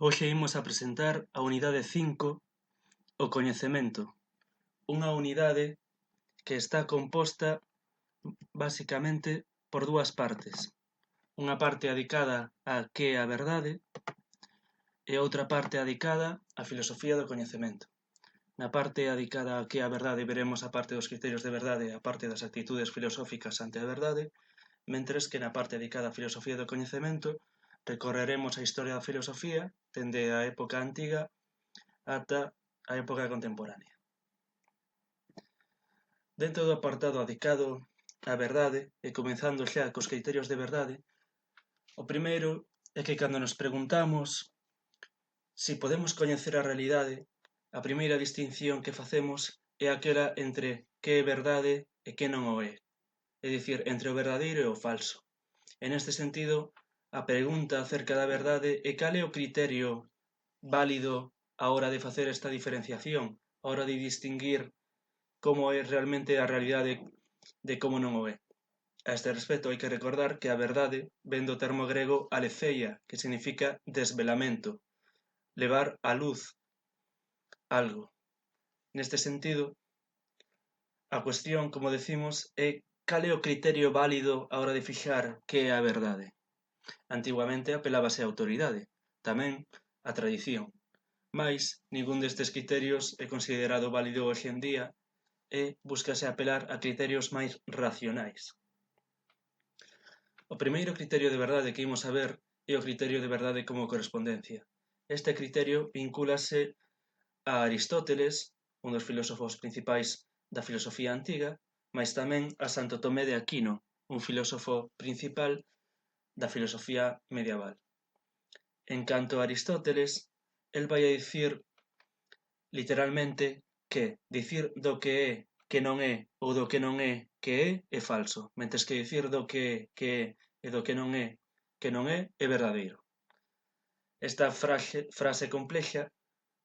Hoxe imos a presentar a unidade 5, o coñecemento, unha unidade que está composta basicamente por dúas partes. Unha parte adicada a que é a verdade e outra parte adicada á filosofía do coñecemento. Na parte adicada a que é a verdade veremos a parte dos criterios de verdade e a parte das actitudes filosóficas ante a verdade, mentres que na parte dedicada á filosofía do coñecemento recorreremos a historia da filosofía dende a época antiga ata a época contemporánea. Dentro do apartado adicado á verdade, e comenzando xa cos criterios de verdade, o primeiro é que cando nos preguntamos se podemos coñecer a realidade, a primeira distinción que facemos é aquela entre que é verdade e que non o é dicir, entre o verdadeiro e o falso. E neste sentido, a pregunta acerca da verdade é cal é o criterio válido á hora de facer esta diferenciación, á hora de distinguir como é realmente a realidade de como non o é. A este respecto hai que recordar que a verdade ven do termo grego aletheia, que significa desvelamento, levar á luz algo. Neste sentido, a cuestión, como decimos, é cal é o criterio válido á hora de fixar que é a verdade. Antigamente apelábase á autoridade, tamén á tradición, mais ningún destes criterios é considerado válido hoxe en día e búscase apelar a criterios máis racionais. O primeiro criterio de verdade que imos a ver é o criterio de verdade como correspondencia. Este criterio vincúlase a Aristóteles, un dos filósofos principais da filosofía antiga, mais tamén a Santo Tomé de Aquino, un filósofo principal da filosofía medieval. En canto a Aristóteles, el vai a dicir literalmente que dicir do que é que non é ou do que non é falso, mentres que dicir do que é e do que non é verdadeiro. Esta frase complexa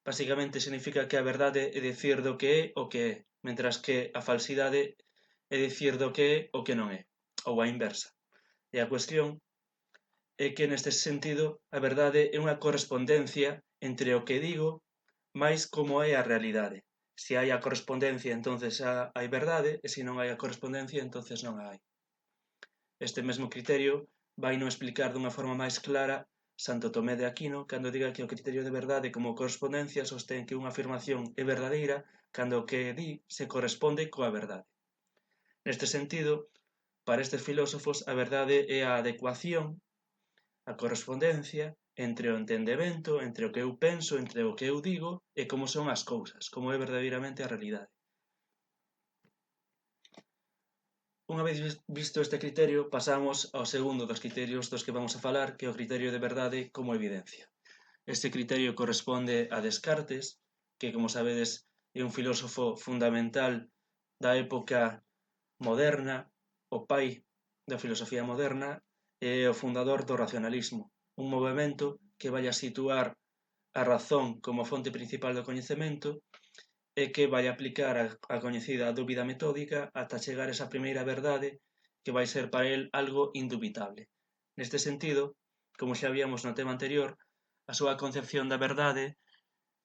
basicamente significa que a verdade é dicir do que é o que é, mentras que a falsidade é dicir do que é o que non é, ou a inversa. E a cuestión é que neste sentido a verdade é unha correspondencia entre o que digo máis como é a realidade. Se hai a correspondencia, entonces hai verdade, e se non hai a correspondencia, entonces non a hai. Este mesmo criterio vai non explicar dunha forma máis clara Santo Tomé de Aquino cando diga que o criterio de verdade como correspondencia sostén que unha afirmación é verdadeira cando o que di se corresponde coa verdade. Neste sentido, para estes filósofos a verdade é a adecuación, a correspondencia entre o entendemento, entre o que eu penso, entre o que eu digo e como son as cousas, como é verdadeiramente a realidade. Unha vez visto este criterio, pasamos ao segundo dos criterios dos que vamos a falar, que é o criterio de verdade como evidencia. Este criterio corresponde a Descartes, que, como sabedes, é un filósofo fundamental da época moderna, o pai da filosofía moderna e o fundador do racionalismo, un movemento que vai a situar a razón como fonte principal do coñecemento e que vai aplicar a coñecida dúbida metódica ata chegar a esa primeira verdade que vai ser para el algo indubitable. Neste sentido, como xa víamos no tema anterior, a súa concepción da verdade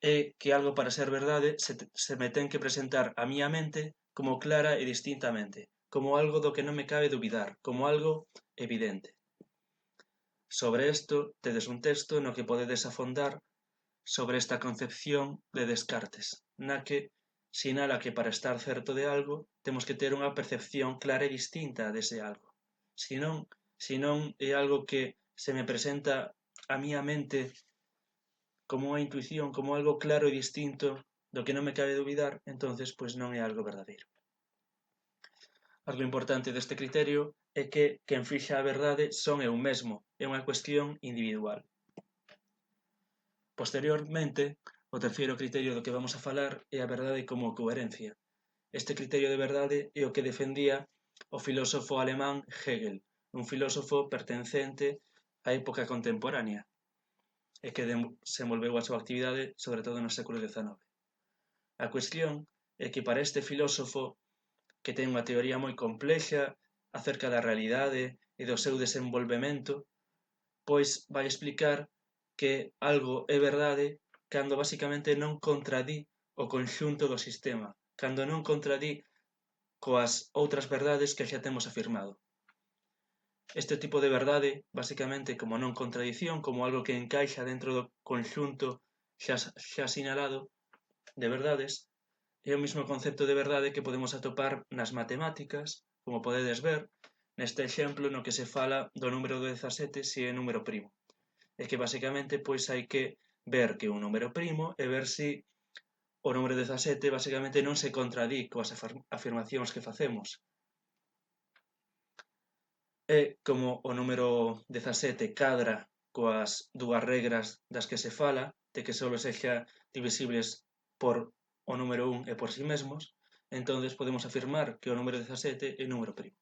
é que algo para ser verdade se me ten que presentar a miña mente como clara e distintamente, como algo do que non me cabe dubidar, como algo evidente. Sobre isto, tedes un texto no que podedes afondar sobre esta concepción de Descartes, na que sinala que para estar certo de algo temos que ter unha percepción clara e distinta dese algo. Se non é algo que se me presenta a miña mente como unha intuición, como algo claro e distinto do que non me cabe dubidar, entonces pois non é algo verdadeiro. Algo importante deste criterio é que quen fixa a verdade son eu mesmo, é unha cuestión individual. Posteriormente, o terceiro criterio do que vamos a falar é a verdade como coherencia. Este criterio de verdade é o que defendía o filósofo alemán Hegel, un filósofo pertencente á época contemporánea e que desenvolveu a súa actividade sobre todo no século XIX. A cuestión é que para este filósofo, que ten unha teoría moi complexa acerca da realidade e do seu desenvolvemento, pois vai explicar que algo é verdade cando basicamente non contradí o conxunto do sistema, cando non contradí coas outras verdades que xa temos afirmado. Este tipo de verdade, basicamente como non contradición, como algo que encaixa dentro do conxunto xa sinalado de verdades, é o mesmo concepto de verdade que podemos atopar nas matemáticas, como podedes ver, neste exemplo no que se fala do número 17 se é número primo. É que basicamente pois hai que ver que é un número primo e ver se o número 17 basicamente non se contradí coas afirmacións que facemos. É como o número 17 cadra coas dúas regras das que se fala, de que só sexa divisibles por o número 1 e por si mesmos, entonces podemos afirmar que o número 17 é número primo.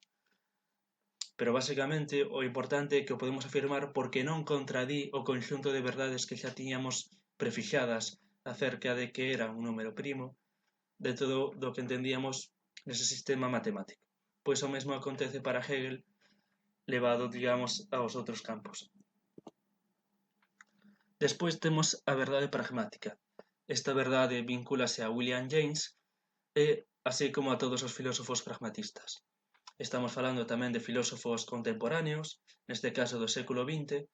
Pero basicamente o importante é que o podemos afirmar porque non contradí o conxunto de verdades que xa tiñamos prefixadas acerca de que era un número primo dentro do que entendíamos nese sistema matemático. Pois o mesmo acontece para Hegel levado, digamos, aos outros campos. Despois temos a verdade pragmática. Esta verdade vincúlase a William James e así como a todos os filósofos pragmatistas. Estamos falando tamén de filósofos contemporáneos, neste caso do século XX,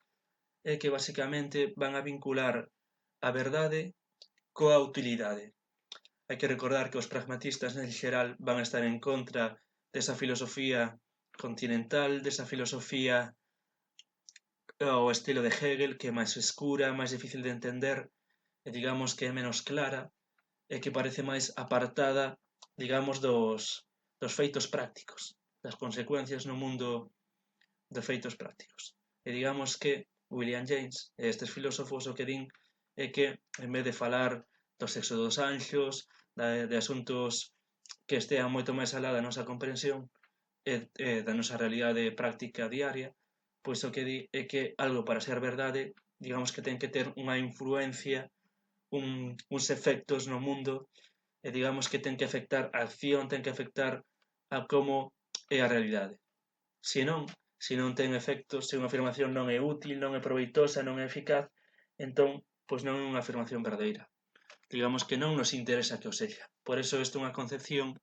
e que basicamente van a vincular a verdade coa utilidade. Hai que recordar que os pragmatistas en xeral van a estar en contra desa filosofía continental, desa filosofía ao estilo de Hegel, que é máis escura, máis difícil de entender, e digamos que é menos clara, e que parece máis apartada, digamos, dos feitos prácticos, das consecuencias no mundo de feitos prácticos. E digamos que William James e estes filósofos o que din é que, en vez de falar do sexo dos anxos, de asuntos que estean moito máis alá da nosa comprensión e da nosa realidade práctica diaria, pois o que di é que algo para ser verdade, digamos que ten que ter unha influencia, uns efectos no mundo, e digamos que ten que afectar a acción, ten que afectar a como é a realidade. Se non ten efectos, se unha afirmación non é útil, non é proveitosa, non é eficaz, entón, pois non é unha afirmación verdadeira. Digamos que non nos interesa que o sexa. Por eso esta é unha concepción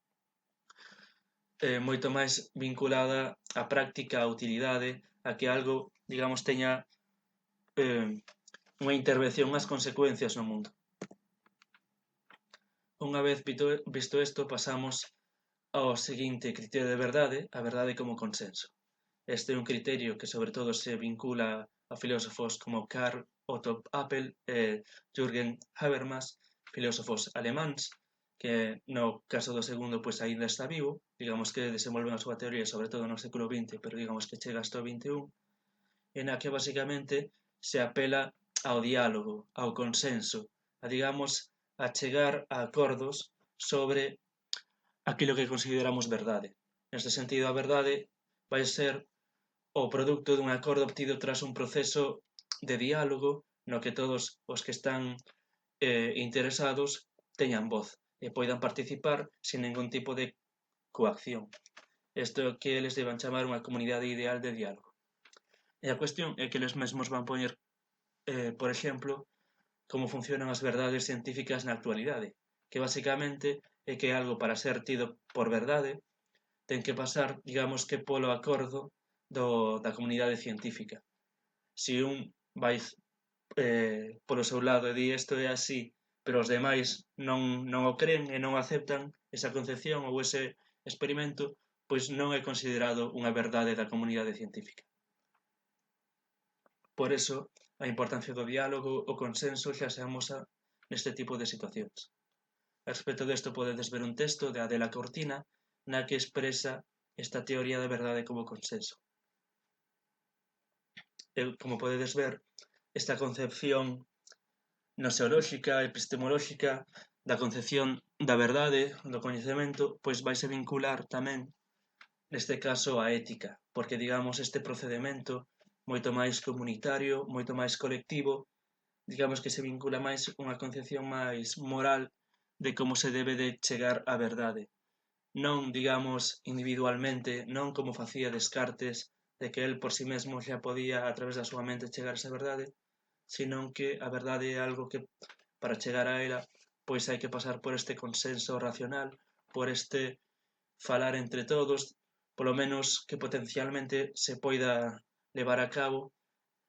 moito máis vinculada á práctica, á utilidade, a que algo, digamos, teña unha intervención, unhas consecuencias no mundo. Unha vez visto isto, pasamos ao seguinte criterio de verdade, a verdade como consenso. Este é un criterio que sobre todo se vincula a filósofos como Karl Otto Appel e Jürgen Habermas, filósofos alemáns, que no caso do segundo pois aínda está vivo, digamos que desenvolven a súa teoría sobre todo no século XX, pero digamos que chega hasta o XXI, en a que basicamente se apela ao diálogo, ao consenso, a digamos a chegar a acordos sobre aquilo que consideramos verdade. Neste sentido, a verdade vai ser o produto dun acordo obtido tras un proceso de diálogo no que todos os que están interesados teñan voz e poidan participar sin ningún tipo de coacción. Isto é o que eles deban chamar unha comunidade ideal de diálogo. E a cuestión é que eles mesmos van poñer, por exemplo, como funcionan as verdades científicas na actualidade, que basicamente é que algo para ser tido por verdade ten que pasar, digamos que polo acordo da comunidade científica. Se un vai polo seu lado e di isto é así, pero os demais non o creen e non aceptan esa concepción ou ese experimento, pois non é considerado unha verdade da comunidade científica. Por eso, a importancia do diálogo, o consenso xa se amosa neste tipo de situacións. A respecto desto podedes ver un texto de Adela Cortina na que expresa esta teoría da verdade como consenso. Como podedes ver, esta concepción noseolóxica, epistemolóxica, da concepción da verdade, do coñecemento, pois vaise vincular tamén, neste caso, a ética, porque, digamos, este procedimento moito máis comunitario, moito máis colectivo, digamos que se vincula máis unha concepción máis moral de como se debe de chegar á verdade. Non, digamos, individualmente, non como facía Descartes, de que el por si mesmo xa podía, a través da súa mente, chegar a esa verdade, senón que a verdade é algo que, para chegar a ela, pois hai que pasar por este consenso racional, por este falar entre todos, polo menos que potencialmente se poida levar a cabo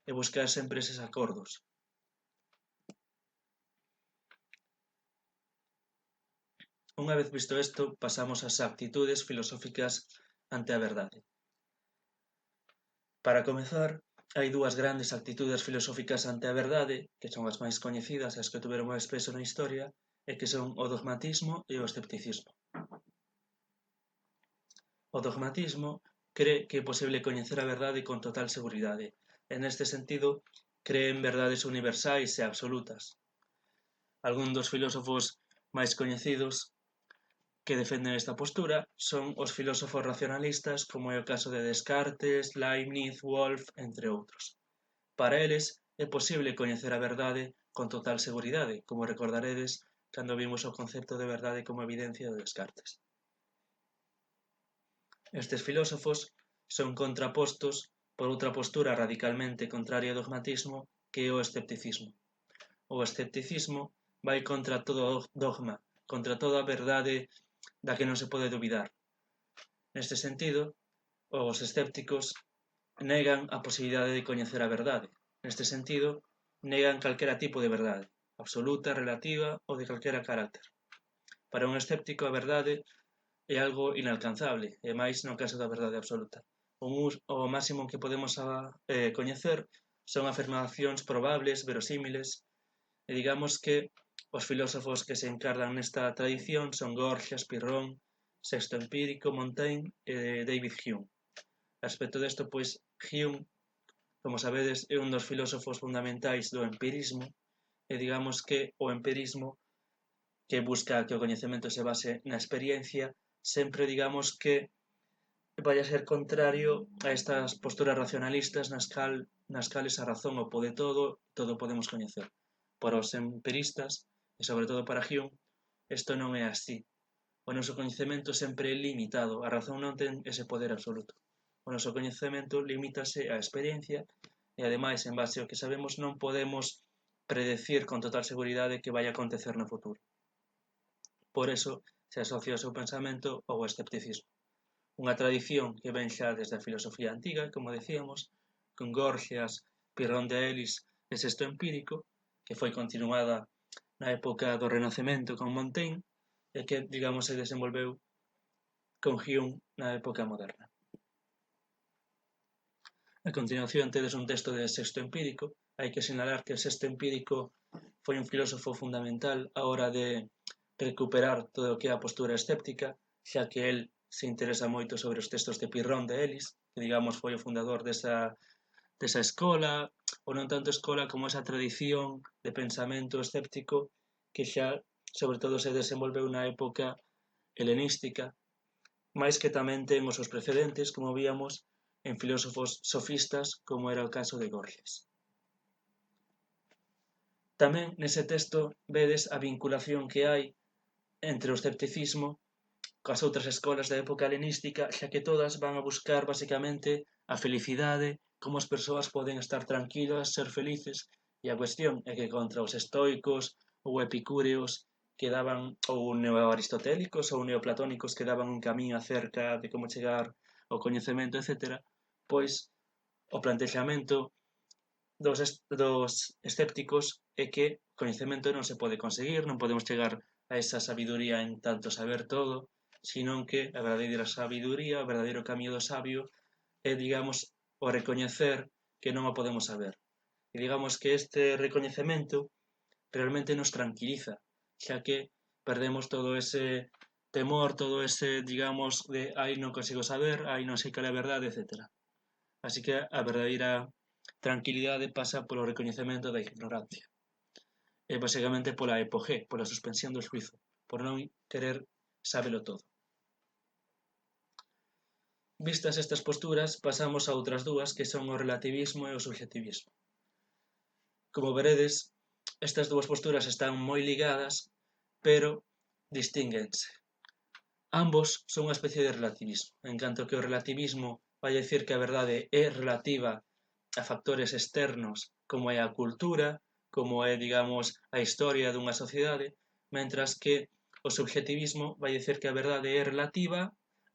e buscar sempre eses acordos. Unha vez visto isto, pasamos ás actitudes filosóficas ante a verdade. Para comezar, hai dúas grandes actitudes filosóficas ante a verdade, que son as máis coñecidas e as que tuveron máis peso na historia, e que son o dogmatismo e o escepticismo. O dogmatismo cre que é posible coñecer a verdade con total seguridade, e neste sentido cree en verdades universais e absolutas. Algún dos filósofos máis coñecidos que defenden esta postura son os filósofos racionalistas, como é o caso de Descartes, Leibniz, Wolff, entre outros. Para eles é posible coñecer a verdade con total seguridade, como recordaredes cando vimos o concepto de verdade como evidencia de Descartes. Estes filósofos son contrapostos por outra postura radicalmente contraria ao dogmatismo, que é o escepticismo. O escepticismo vai contra todo dogma, contra toda a verdade da que non se pode dubidar. Neste sentido, os escépticos negan a posibilidade de coñecer a verdade. Neste sentido, negan calquera tipo de verdade, absoluta, relativa ou de calquera carácter. Para un escéptico a verdade é algo inalcanzable, e máis no caso da verdade absoluta. O máximo que podemos coñecer son afirmacións probables, verosímiles, e digamos que os filósofos que se encardan nesta tradición son Gorgias, Pirrón, Sexto Empírico, Montaigne e David Hume. A respecto desto, pois, Hume, como sabedes, é un dos filósofos fundamentais do empirismo, e digamos que o empirismo, que busca que o coñecemento se base na experiencia, sempre digamos que vai a ser contrario a estas posturas racionalistas nas cales a razón o pode todo podemos coñecer. Para os empiristas, e sobre todo para Hume, isto non é así. O noso coñecemento sempre é limitado, a razón non ten ese poder absoluto. O noso coñecemento limítase á experiencia e, ademais, en base ao que sabemos, non podemos predecir con total seguridade que vai acontecer no futuro. Por eso, se asocia o seu pensamento ao escepticismo. Unha tradición que ven xa desde a filosofía antiga, como decíamos, con Gorgias, Pirrón de Elis e Sexto Empírico, que foi continuada na época do Renacemento con Montaigne, e que, digamos, se desenvolveu con Hume na época moderna. A continuación tedes un texto de Sexto Empírico. Hai que sinalar que Sexto Empírico foi un filósofo fundamental a hora de recuperar todo o que é a postura escéptica, xa que el se interesa moito sobre os textos de Pirrón de Elis, que, digamos, foi o fundador desa escola, ou non tanto escola como esa tradición de pensamento escéptico que xa, sobre todo, se desenvolveu na época helenística, máis que tamén ten os seus precedentes, como víamos, en filósofos sofistas, como era o caso de Gorgias. Tamén nese texto vedes a vinculación que hai entre o escepticismo coas outras escolas da época helenística, xa que todas van a buscar basicamente a felicidade, como as persoas poden estar tranquilas, ser felices, e a cuestión é que contra os estoicos ou epicúreos que daban, ou neoaristotélicos ou neoplatónicos que daban un camiño acerca de como chegar ao coñecemento, etc., pois o plantexamento dos escépticos é que o coñecemento non se pode conseguir, non podemos chegar a esa sabiduría en tanto saber todo, senón que a verdadeira sabiduría, o verdadeiro camiño do sabio é, digamos, o recoñecer que non o podemos saber. E digamos que este recoñecemento realmente nos tranquiliza, xa que perdemos todo ese temor, todo ese, digamos, de ai non consigo saber, ai non sei cal é a verdade, etc. Así que a verdadeira tranquilidade pasa polo recoñecemento da ignorancia. E basicamente pola epogé, pola suspensión do xuízo, por non querer sábelo todo. Vistas estas posturas, pasamos a outras dúas, que son o relativismo e o subjetivismo. Como veredes, estas dúas posturas están moi ligadas, pero distínguense. Ambos son unha especie de relativismo, en canto que o relativismo vai dicir que a verdade é relativa a factores externos como é a cultura, como é, digamos, a historia dunha sociedade, mentras que o subjetivismo vai dicer que a verdade é relativa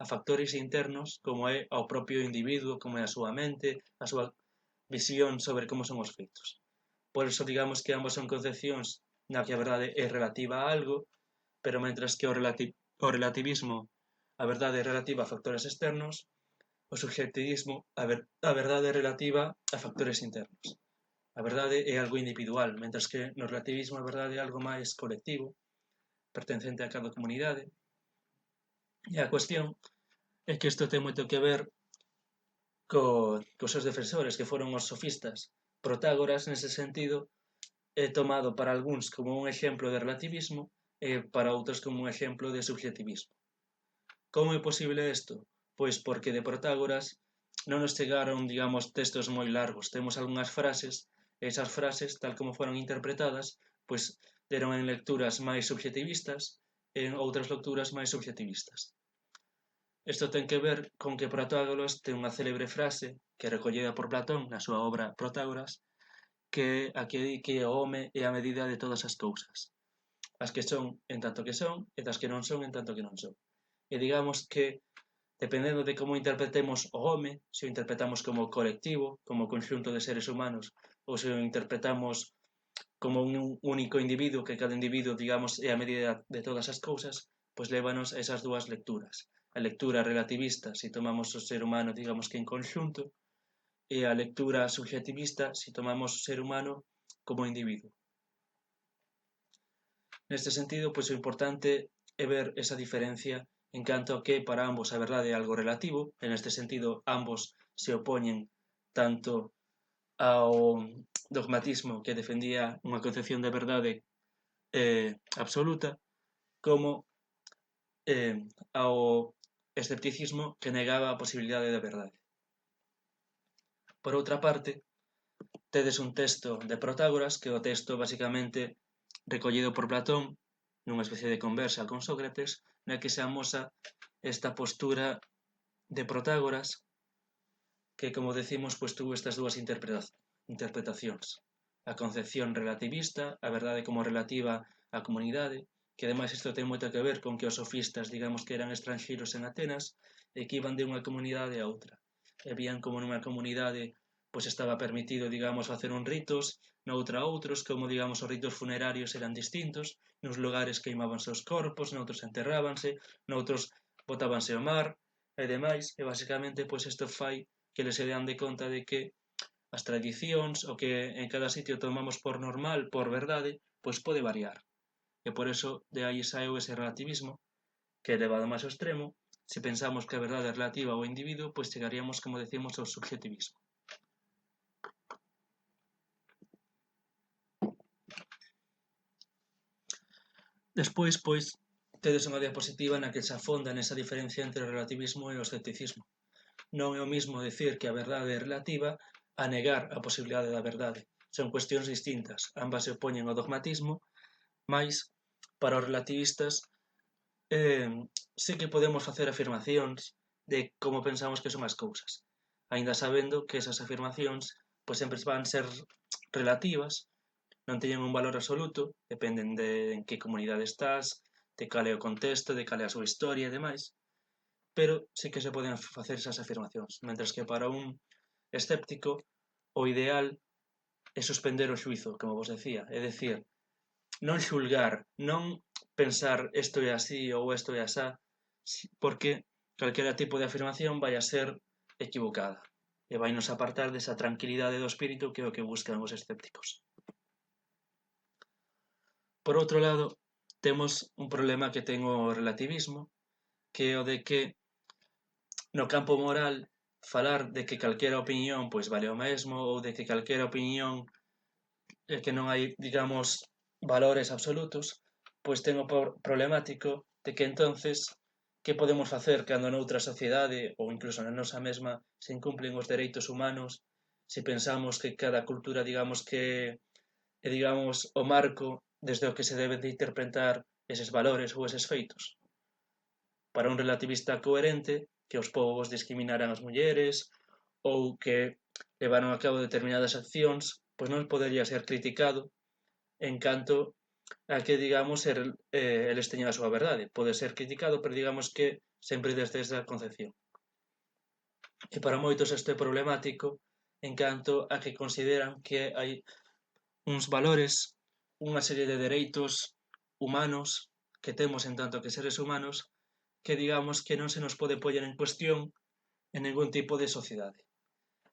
a factores internos como é ao propio individuo, como é a súa mente, a súa visión sobre como son os feitos. Por eso, digamos que ambos son concepcións na que a verdade é relativa a algo, pero mentras que o relativismo, a verdade é relativa a factores externos, o subjetivismo, a verdade é relativa a factores internos. A verdade é algo individual, mentras que no relativismo a verdade é algo máis colectivo, pertencente a cada comunidade. E a cuestión é que isto ten moito que ver cos seus defensores, que foron os sofistas. Protágoras, nese sentido, é tomado para algúns como un exemplo de relativismo e para outros como un exemplo de subjetivismo. Como é posible isto? Pois porque de Protágoras non nos chegaron, digamos, textos moi largos. Temos algunhas frases, e esas frases, tal como foron interpretadas, pois deron en lecturas máis subjetivistas e en outras lecturas máis subjetivistas. Isto ten que ver con que Protágoras ten unha célebre frase que é recollida por Platón na súa obra Protágoras, que a que di que o home é a medida de todas as cousas. As que son en tanto que son e das que non son en tanto que non son. E digamos que, dependendo de como interpretemos o home, se o interpretamos como colectivo, como conxunto de seres humanos, ou se o interpretamos como un único individuo, que cada individuo, digamos, é a medida de todas as cousas, pois lévanos a esas dúas lecturas. A lectura relativista, se tomamos o ser humano, digamos que en conxunto, e a lectura subjetivista, se tomamos o ser humano como individuo. Neste sentido, pois o importante é ver esa diferencia en canto a que para ambos a verdade é algo relativo, e neste sentido ambos se opoñen tanto ao dogmatismo que defendía unha concepción de verdade absoluta, como ao escepticismo que negaba a posibilidade de verdade. Por outra parte, tedes un texto de Protágoras, que é o texto basicamente recollido por Platón nunha especie de conversa con Sócrates, na que se amosa esta postura de Protágoras que, como decimos, pois tuvo estas dúas interpretacións. A concepción relativista, a verdade como relativa á comunidade, que ademais isto ten moito que ver con que os sofistas, digamos que eran estranxeiros en Atenas e que iban de unha comunidade a outra. E vían como nunha comunidade pois estaba permitido, digamos, facer uns ritos, noutra outros, como, digamos, os ritos funerarios eran distintos, nuns lugares queimábanse os corpos, noutros enterrábanse, noutros botábanse ao mar, e demais, e basicamente, pois isto fai que eles se dean de conta de que as tradicións, o que en cada sitio tomamos por normal, por verdade, pois pode variar. E por eso de aí saeu ese relativismo, que é levado máis ao extremo, se pensamos que a verdade é relativa ao individuo, pois chegaríamos, como decimos, ao subjetivismo. Despois, pois, tedes unha diapositiva na que se afonda nesa diferencia entre o relativismo e o escepticismo. Non é o mismo decir que a verdade é relativa a negar a posibilidade da verdade. Son cuestións distintas, ambas se opoñen ao dogmatismo, mais para os relativistas sí que podemos facer afirmacións de como pensamos que son as cousas, aínda sabendo que esas afirmacións pois sempre van ser relativas, non teñen un valor absoluto, dependen de en que comunidade estás, de cal é o contexto, de cal é a súa historia e demais, pero sí que se poden facer esas afirmacións, mentras que para un escéptico o ideal é suspender o xuizo, como vos decía, é dicir, non xulgar, non pensar isto é así ou isto é asá, porque calquera tipo de afirmación vai a ser equivocada e vai nos apartar desa tranquilidade do espírito que é o que buscan os escépticos. Por outro lado, temos un problema que ten o relativismo, que é o de que no campo moral falar de que calquera opinión pois vale o mesmo ou de que calquera opinión que non hai, digamos, valores absolutos, pois ten o problemático de que entonces que podemos facer cando noutra sociedade ou incluso na nosa mesma se incumplen os dereitos humanos, se pensamos que cada cultura, digamos que é, digamos, o marco desde o que se deben de interpretar eses valores ou eses feitos. Para un relativista coherente, que os povos discriminaran as mulleres ou que levaron a cabo determinadas accións pois non podería ser criticado en canto a que, digamos, eles teñen a súa verdade. Pode ser criticado, pero digamos que sempre desde esa concepción. E para moitos isto é problemático en canto a que consideran que hai uns valores, unha serie de dereitos humanos que temos en tanto que seres humanos que digamos que non se nos pode poñer en cuestión en ningún tipo de sociedade.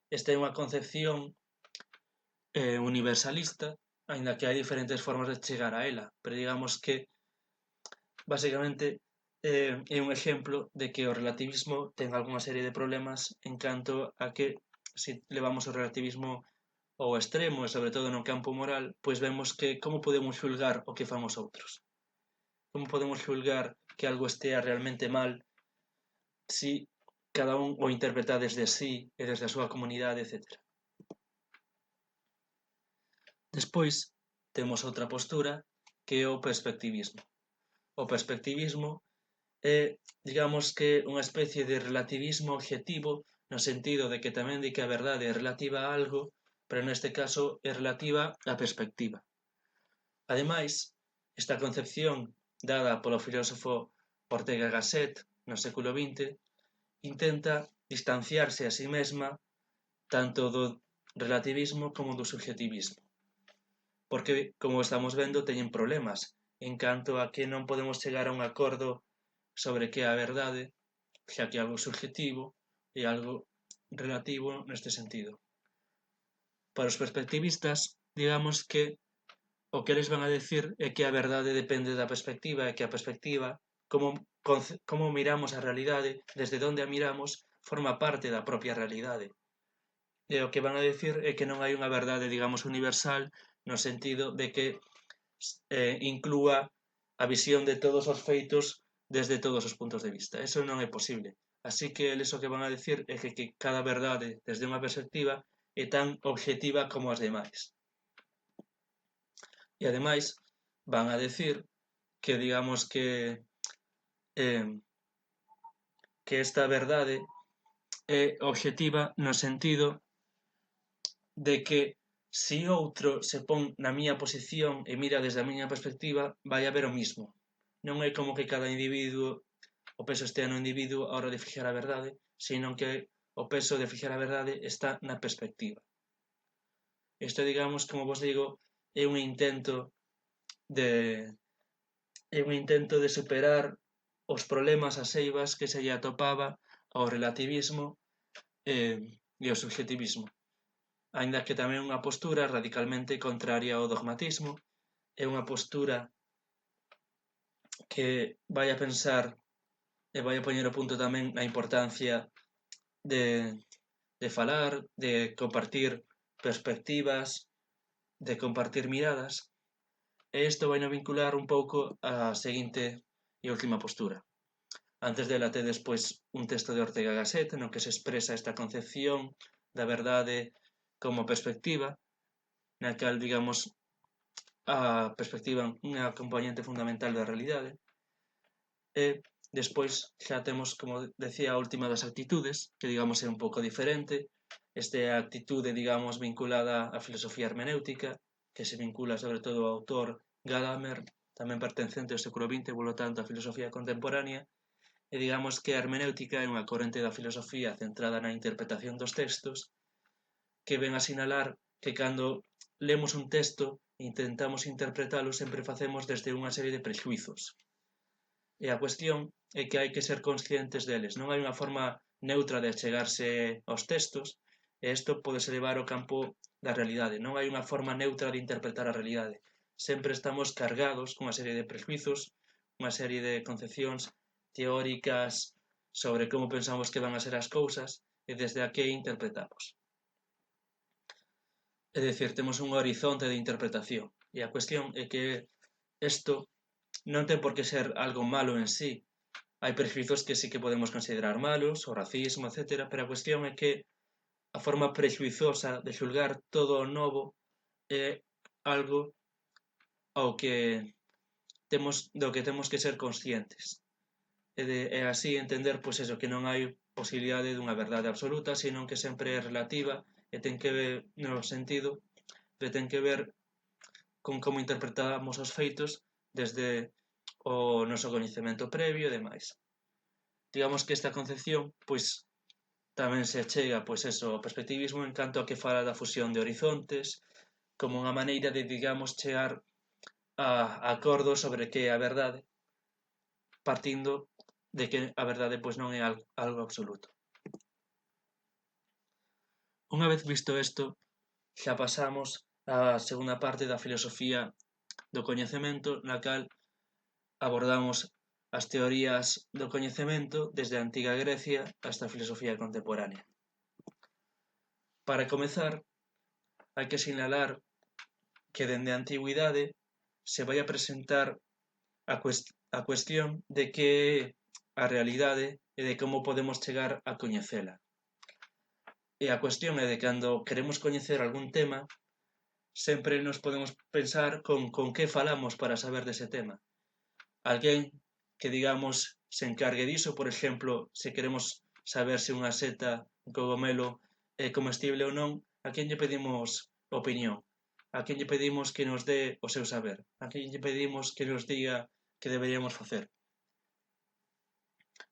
Esta é unha concepción universalista, aínda que hai diferentes formas de chegar a ela, pero digamos que basicamente é un exemplo de que o relativismo ten algunha serie de problemas en canto a que se levamos o relativismo ao extremo e sobre todo no campo moral, pois vemos que como podemos xulgar o que fan os outros. Como podemos xulgar que algo estea realmente mal si cada un o interpreta desde sí e desde a súa comunidade, etc. Despois temos outra postura que é o perspectivismo. O perspectivismo é, digamos que, unha especie de relativismo objetivo no sentido de que tamén di que a verdade é relativa a algo, pero neste caso é relativa á perspectiva. Ademais, esta concepción dada polo filósofo Ortega y Gasset no século XX intenta distanciarse a sí mesma tanto do relativismo como do subjetivismo. Porque, como estamos vendo, teñen problemas en canto a que non podemos chegar a un acordo sobre que é a verdade, xa que é algo subjetivo e algo relativo neste sentido. Para os perspectivistas, digamos que o que eles van a decir é que a verdade depende da perspectiva e que a perspectiva, como miramos a realidade, desde onde a miramos, forma parte da propia realidade. E o que van a decir é que non hai unha verdade, digamos, universal no sentido de que inclúa a visión de todos os feitos desde todos os puntos de vista. Eso non é posible. Así que eles o que van a decir é que cada verdade desde unha perspectiva é tan objetiva como as demais. E ademais van a decir que digamos que esta verdade é objetiva no sentido de que se outro se pon na miña posición e mira desde a miña perspectiva, vai haber o mismo. Non é como que cada individuo, o peso estea no individuo a hora de fijar a verdade, sino que o peso de fijar a verdade está na perspectiva. Isto, digamos, como vos digo, é un intento de superar os problemas, as eivas que se lle atopaba ao relativismo e ao subjetivismo. Aínda que tamén unha postura radicalmente contraria ao dogmatismo, é unha postura que vai a pensar e vai a poñer o punto tamén na importancia de falar, de compartir perspectivas, de compartir miradas, e isto vai a vincular un pouco a seguinte e última postura. Antes dela tedes, pois, un texto de Ortega y Gasset no que se expresa esta concepción da verdade como perspectiva, na cal, digamos, a perspectiva é unha componente fundamental da realidade. E despois xa temos, como decía, a última das actitudes, que digamos é un pouco diferente. Esta é a actitude, digamos, vinculada á filosofía hermenéutica, que se vincula sobre todo ao autor Gadamer, tamén pertencente ao século XX, polo tanto a filosofía contemporánea, e digamos que a hermenéutica é unha corrente da filosofía centrada na interpretación dos textos, que ven a sinalar que cando lemos un texto e intentamos interpretalo sempre facemos desde unha serie de prexuizos. E a cuestión é que hai que ser conscientes deles. Non hai unha forma neutra de achegarse aos textos e isto podese levar ao campo da realidade. Non hai unha forma neutra de interpretar a realidade. Sempre estamos cargados cunha serie de prexuizos, unha serie de concepcións teóricas sobre como pensamos que van a ser as cousas e desde a que interpretamos. É dicir, temos un horizonte de interpretación e a cuestión é que isto non ten por que ser algo malo en sí. Hai prexuizos que sí que podemos considerar malos, o racismo, etc. Pero a cuestión é que a forma prexuizosa de xulgar todo o novo é algo do que temos que ser conscientes. E así entender, pois eso, que non hai posibilidade dunha verdade absoluta, senón que sempre é relativa e ten que ver no sentido ten que ver con como interpretamos os feitos desde o noso coñecemento previo e demais. Digamos que esta concepción, pois, tamén se achega, pois eso, ao perspectivismo en canto a que fala da fusión de horizontes, como unha maneira de, digamos, chegar a acordos sobre que é a verdade, partindo de que a verdade pois non é algo absoluto. Unha vez visto isto, xa pasamos á segunda parte da filosofía do coñecemento, na cal abordamos as teorías do coñecemento desde a antiga Grecia hasta a filosofía contemporánea. Para comezar, hai que sinalar que dende a antigüidade se vai a presentar a cuestión de que é a realidade e de como podemos chegar a coñecela. E a cuestión é de cando queremos coñecer algún tema, sempre nos podemos pensar con que falamos para saber dese tema. Alguén que, digamos, se encargue diso, por exemplo, se queremos saber se unha seta, un cogomelo, é comestible ou non, a quen lle pedimos opinión? A quen lle pedimos que nos dé o seu saber? A quen lle pedimos que nos diga que deberíamos facer?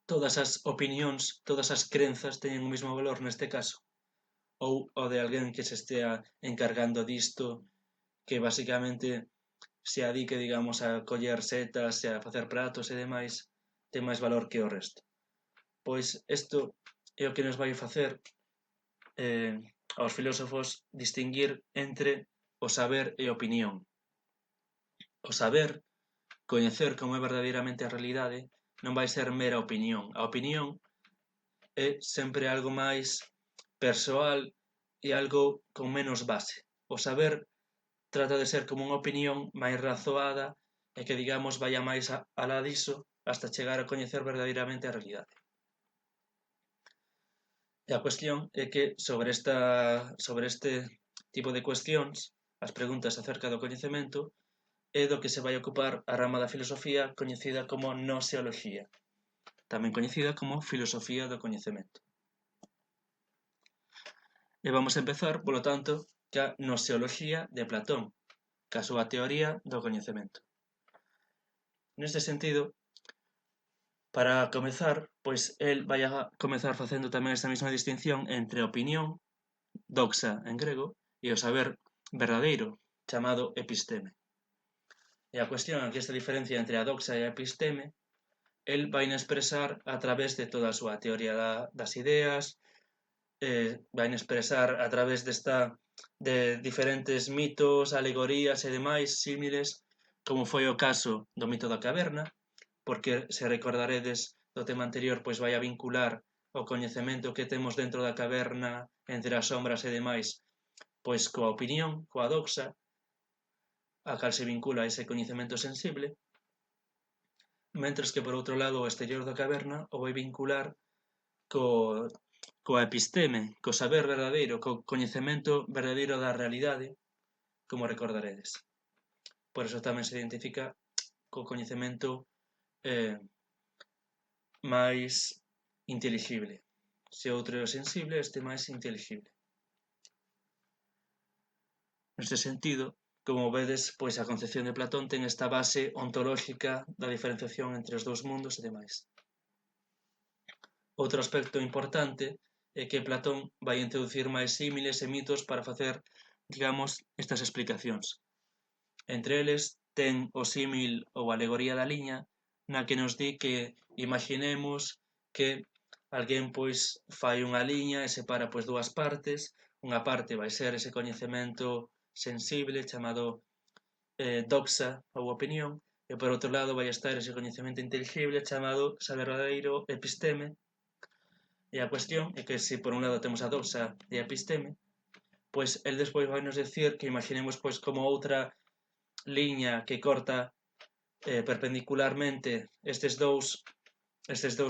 Todas as opinións, todas as crenzas teñen o mesmo valor neste caso? Ou o de alguén que se estea encargando disto, que basicamente se adique, digamos, a coller setas e a facer pratos e demais, ten máis valor que o resto. Pois isto é o que nos vai facer aos filósofos distinguir entre o saber e a opinión. O saber, coñecer como é verdadeiramente a realidade, non vai ser mera opinión. A opinión é sempre algo máis persoal e algo con menos base. O saber trata de ser como unha opinión máis razoada e que, digamos, vaya máis alá diso hasta chegar a coñecer verdadeiramente a realidade. E a cuestión é que sobre este tipo de cuestións, as preguntas acerca do coñecemento, é do que se vai ocupar a rama da filosofía coñecida como gnoseoloxía, tamén coñecida como filosofía do coñecemento. E vamos empezar, polo tanto, ca gnoseoloxía de Platón, ca súa teoría do coñecemento. Neste sentido, para comezar, pois el vai a comezar facendo tamén esta mesma distinción entre a opinión, doxa en grego, e o saber verdadeiro, chamado episteme. E a cuestión aquí esta diferencia entre a doxa e a episteme, el vai expresar a través de toda a súa teoría das ideas, vai expresar a través de diferentes mitos, alegorías e demais símiles, como foi o caso do mito da caverna, porque se recordaredes do tema anterior, pois vai a vincular o coñecemento que temos dentro da caverna, entre as sombras e demais, pois coa opinión, coa doxa, a cal se vincula ese coñecemento sensible, mentres que por outro lado o exterior da caverna o vai vincular coa episteme, co saber verdadeiro, co coñecemento verdadeiro da realidade, como recordaredes. Por eso tamén se identifica co coñecemento máis inteligible. Se outro é o sensible, este máis inteligible. Neste sentido, como vedes, pois a concepción de Platón ten esta base ontolóxica da diferenciación entre os dous mundos e demais. Outro aspecto importante é que Platón vai introducir máis símiles e mitos para facer, digamos, estas explicacións. Entre eles, ten o símil ou alegoría da liña, na que nos di que imaginemos que alguén pois fai unha liña e separa pois dúas partes, unha parte vai ser ese coñecemento sensible chamado doxa ou opinión, e por outro lado vai estar ese coñecemento inteligible chamado saber verdadeiro episteme. E a cuestión é que se por un lado temos a doxa e a episteme, pois el despois vai nos decir que imaginemos pois como outra liña que corta perpendicularmente estes dous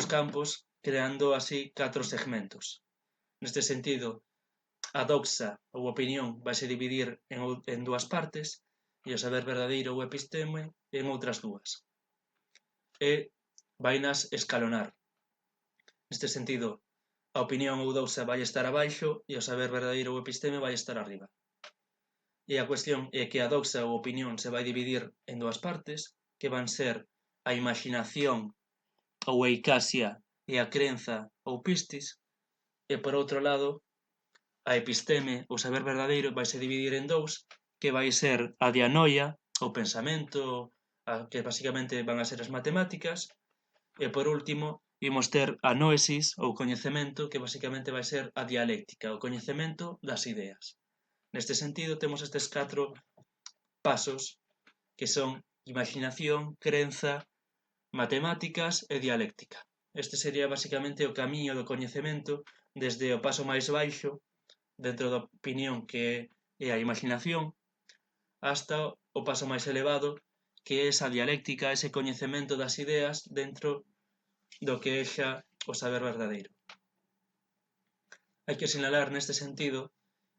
campos, creando así 4 segmentos. Neste sentido, a doxa ou opinión vai se dividir en dúas partes e o saber verdadeiro ou episteme en outras dúas. E vainas escalonar. Neste sentido, a opinión ou doxa vai estar abaixo e o saber verdadeiro ou episteme vai estar arriba. E a cuestión é que a doxa ou opinión se vai dividir en dúas partes, que van ser a imaginación ou eicasia e a crenza ou pistis, e por outro lado, a episteme, o saber verdadeiro, vai se dividir en dous, que vai ser a dianoia, o pensamento, que basicamente van a ser as matemáticas, e por último, imos ter a noesis, ou coñecemento, que basicamente vai ser a dialéctica, o coñecemento das ideas. Neste sentido, temos estes 4 pasos, que son imaginación, crenza, matemáticas e dialéctica. Este sería basicamente o camiño do coñecemento desde o paso máis baixo, dentro da opinión que é a imaginación, hasta o paso máis elevado, que é esa dialéctica, ese coñecemento das ideas dentro do que é xa o saber verdadeiro. Hai que sinalar neste sentido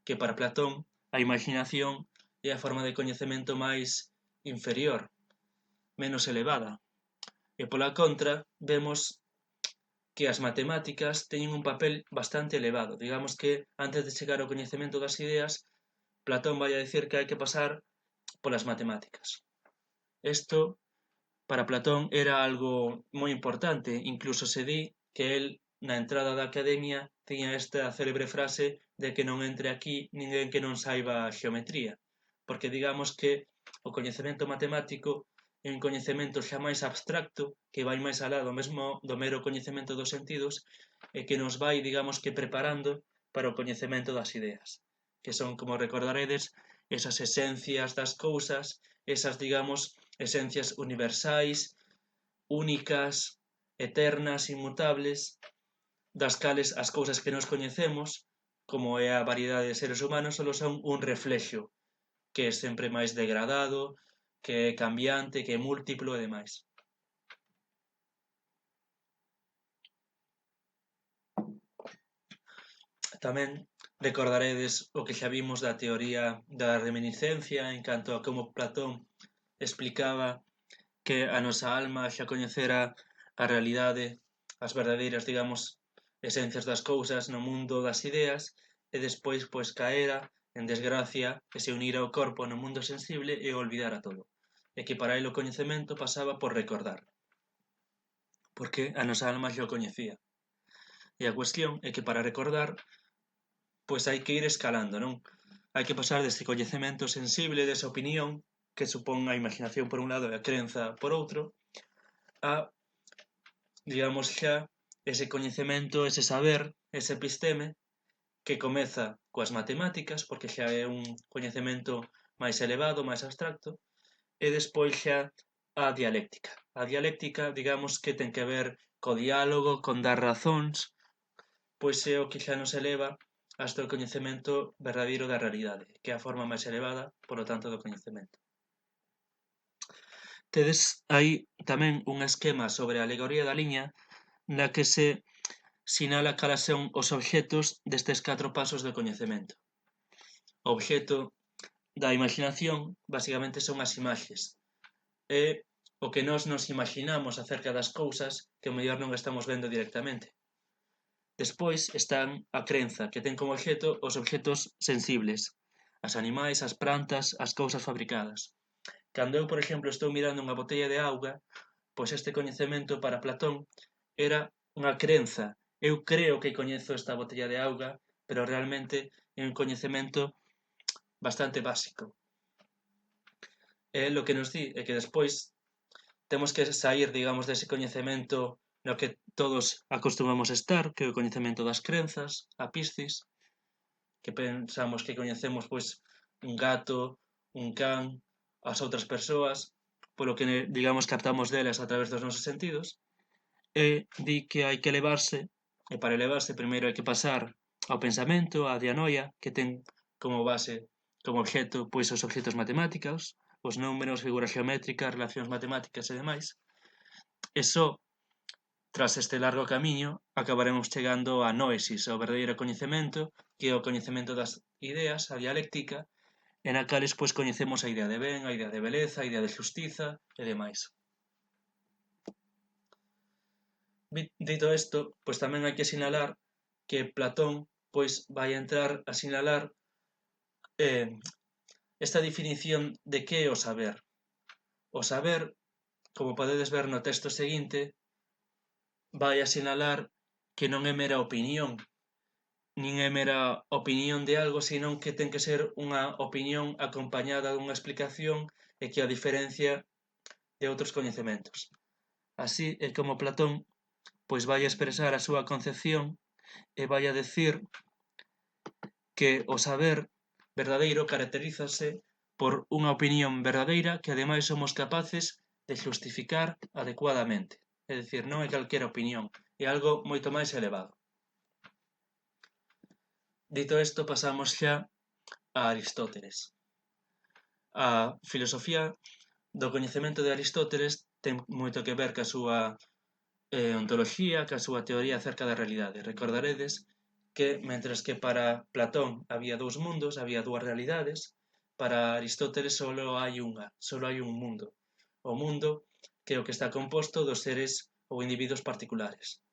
que para Platón a imaginación é a forma de coñecemento máis inferior, menos elevada, e pola contra vemos que as matemáticas teñen un papel bastante elevado. Digamos que antes de chegar ao coñecemento das ideas, Platón vai a dicir que hai que pasar polas matemáticas. Isto, para Platón, era algo moi importante, incluso se di que el, na entrada da academia, tiña esta célebre frase de que non entre aquí ninguén que non saiba xeometría, porque digamos que o coñecemento matemático é un coñecemento xa máis abstracto, que vai máis alá do mesmo do mero coñecemento dos sentidos e que nos vai, digamos que, preparando para o coñecemento das ideas, que son, como recordaredes, esas esencias das cousas, esas, digamos, esencias universais, únicas, eternas, inmutables, das cales as cousas que nos coñecemos, como é a variedade de seres humanos, só son un reflexo, que é sempre máis degradado, que é cambiante, que é múltiplo e demais. Tamén recordaredes o que xa vimos da teoría da reminiscencia en canto a como Platón explicaba que a nosa alma xa coñecera a realidade, as verdadeiras, digamos, esencias das cousas no mundo das ideas e despois, pois, caera en desgracia e se unira ao corpo no mundo sensible e olvidara todo. E que para el o coñecemento pasaba por recordar, porque a nosa alma xa o coñecía. E a cuestión é que para recordar, pois hai que ir escalando, non? Hai que pasar deste coñecemento sensible, desa opinión, que supón a imaginación por un lado e a crenza por outro, a, digamos xa, ese coñecemento, ese saber, ese episteme, que comeza coas matemáticas, porque xa é un coñecemento máis elevado, máis abstracto, e despois xa a dialéctica. A dialéctica, digamos que ten que ver co diálogo, con dar razóns, pois é o que xa nos eleva hasta o coñecemento verdadeiro da realidade, que é a forma máis elevada, polo tanto, do coñecemento. Tedes aí tamén un esquema sobre a alegoría da liña na que se sinala cales son os obxetos destes 4 pasos do coñecemento. O obxeto da imaginación, basicamente, son as imaxes. É o que nós nos imaginamos acerca das cousas que o mellor non estamos vendo directamente. Despois están a crenza, que ten como obxeto os obxetos sensibles, as animais, as plantas, as cousas fabricadas. Cando eu, por exemplo, estou mirando unha botella de auga, pois este coñecemento para Platón era unha crenza. Eu creo que coñezo esta botella de auga, pero realmente é un coñecemento bastante básico. E lo que nos di é que despois temos que sair, digamos, dese coñecemento no que todos acostumamos estar, que é o coñecemento das crenzas, a piscis, que pensamos que coñecemos, pois, un gato, un can, as outras persoas, polo que, digamos, captamos delas a través dos nosos sentidos, e di que hai que elevarse, e para elevarse primeiro hai que pasar ao pensamento, á dianoia, que ten como base, como obxeto, pois os obxetos matemáticos, os números, figuras geométricas, relacións matemáticas e demais. E só tras este largo camiño acabaremos chegando á noesis, ao verdadeiro coñecemento, que é o coñecemento das ideas, a dialéctica, e na cales pois coñecemos a idea de ben, a idea de beleza, a idea de xustiza e demais. Dito isto, pois tamén hai que sinalar que Platón pois vai entrar a sinalar esta definición de que é o saber. O saber, como podedes ver no texto seguinte, vai a sinalar que non é mera opinión, nin é mera opinión de algo, senón que ten que ser unha opinión acompañada dunha explicación e que a diferencia de outros coñecementos. Así é como Platón pois vai a expresar a súa concepción e vai a decir que o saber verdadeiro caracterízase por unha opinión verdadeira que ademais somos capaces de xustificar adecuadamente. É dicir, non é calquera opinión, é algo moito máis elevado. Dito isto, pasamos xa a Aristóteles. A filosofía do coñecemento de Aristóteles ten moito que ver ca súa ontoloxía, ca súa teoría acerca da realidade. Recordaredes que, mentres que para Platón había dous mundos, había dúas realidades, para Aristóteles só hai un mundo. O mundo que é o que está composto dos seres ou individuos particulares.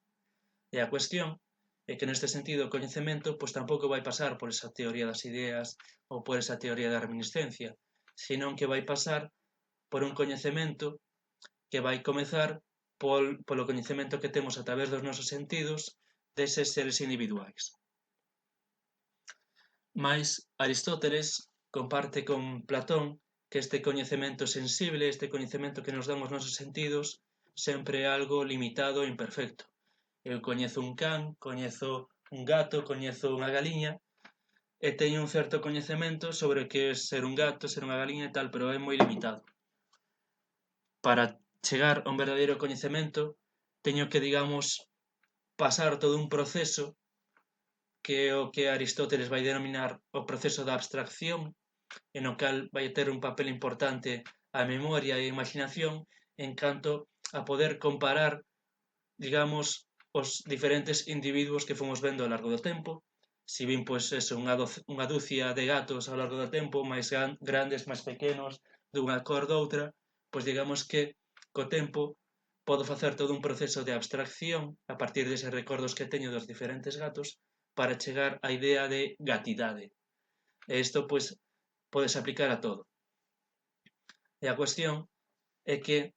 E a cuestión é que neste sentido o coñecemento pois tampouco vai pasar por esa teoría das ideas ou por esa teoría da reminiscencia, senón que vai pasar por un coñecemento que vai comezar polo coñecemento que temos a través dos nosos sentidos deses seres individuais. Mais Aristóteles comparte con Platón que este coñecemento sensible, este coñecemento que nos dan os nosos sentidos, sempre é algo limitado e imperfecto. Eu coñezo un can, coñezo un gato, coñezo unha galiña e teño un certo coñecemento sobre o que é ser un gato, ser unha galiña e tal, pero é moi limitado. Para chegar a un verdadeiro coñecemento, teño que, digamos, pasar todo un proceso que é o que Aristóteles vai denominar o proceso da abstracción, en o cal vai ter un papel importante a memoria e a imaginación en canto a poder comparar, digamos, os diferentes individuos que fomos vendo ao largo do tempo. Si vin, pois, unha dúcia de gatos ao largo do tempo, máis grandes, máis pequenos, dunha cor doutra, pois digamos que co tempo podo facer todo un proceso de abstracción a partir deses recordos que teño dos diferentes gatos para chegar á idea de gatidade. E isto, pois, podes aplicar a todo. E a cuestión é que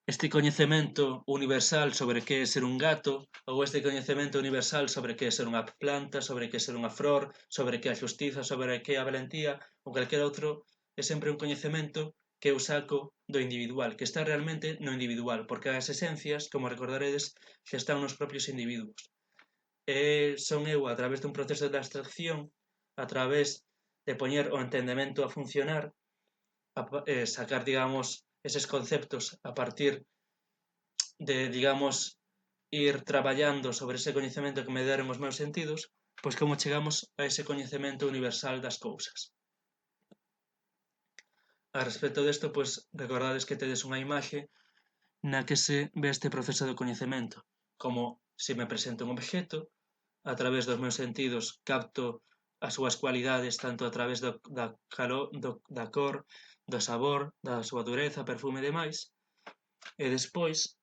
este coñecemento universal sobre que é ser un gato ou este coñecemento universal sobre que é ser unha planta, sobre que é ser unha flor, sobre que é a xustiza, sobre que é a valentía ou calquer outro, é sempre un coñecemento que eu saco do individual, que está realmente no individual, porque as esencias, como recordaredes, xa están nos propios individuos. E son eu, a través dun proceso de abstracción, a través de poñer o entendemento a funcionar, sacar, digamos, eses conceptos a partir de, digamos, ir traballando sobre ese coñecemento que me deron os meus sentidos, pois como chegamos a ese coñecemento universal das cousas. A respecto desto, pois, recordades que tedes unha imaxe na que se ve este proceso de coñecemento, como se me presenta un obxecto, a través dos meus sentidos capto as súas cualidades tanto a través da cor, do sabor, da súa dureza, perfume e demais, e despois,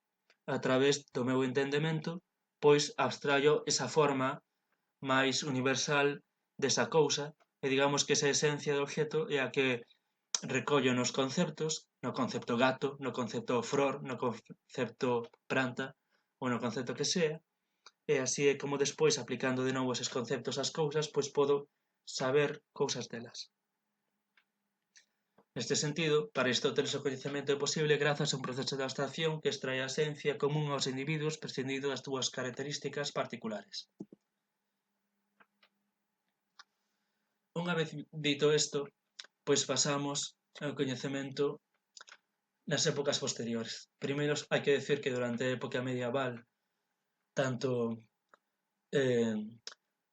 a través do meu entendemento, pois abstraio esa forma máis universal desa cousa, e digamos que esa esencia do obxecto é a que recollo nos conceptos, no concepto gato, no concepto flor, no concepto planta, ou no concepto que sea, e así é como despois, aplicando de novo eses conceptos ás cousas, pois podo saber cousas delas. Neste sentido, para Aristóteles o coñecemento é posible grazas a un proceso de abstracción que extrae a esencia común aos individuos prescindindo das túas características particulares. Unha vez dito isto, pois pasamos ao coñecemento nas épocas posteriores. Primeiro hai que decir que durante a época medieval tanto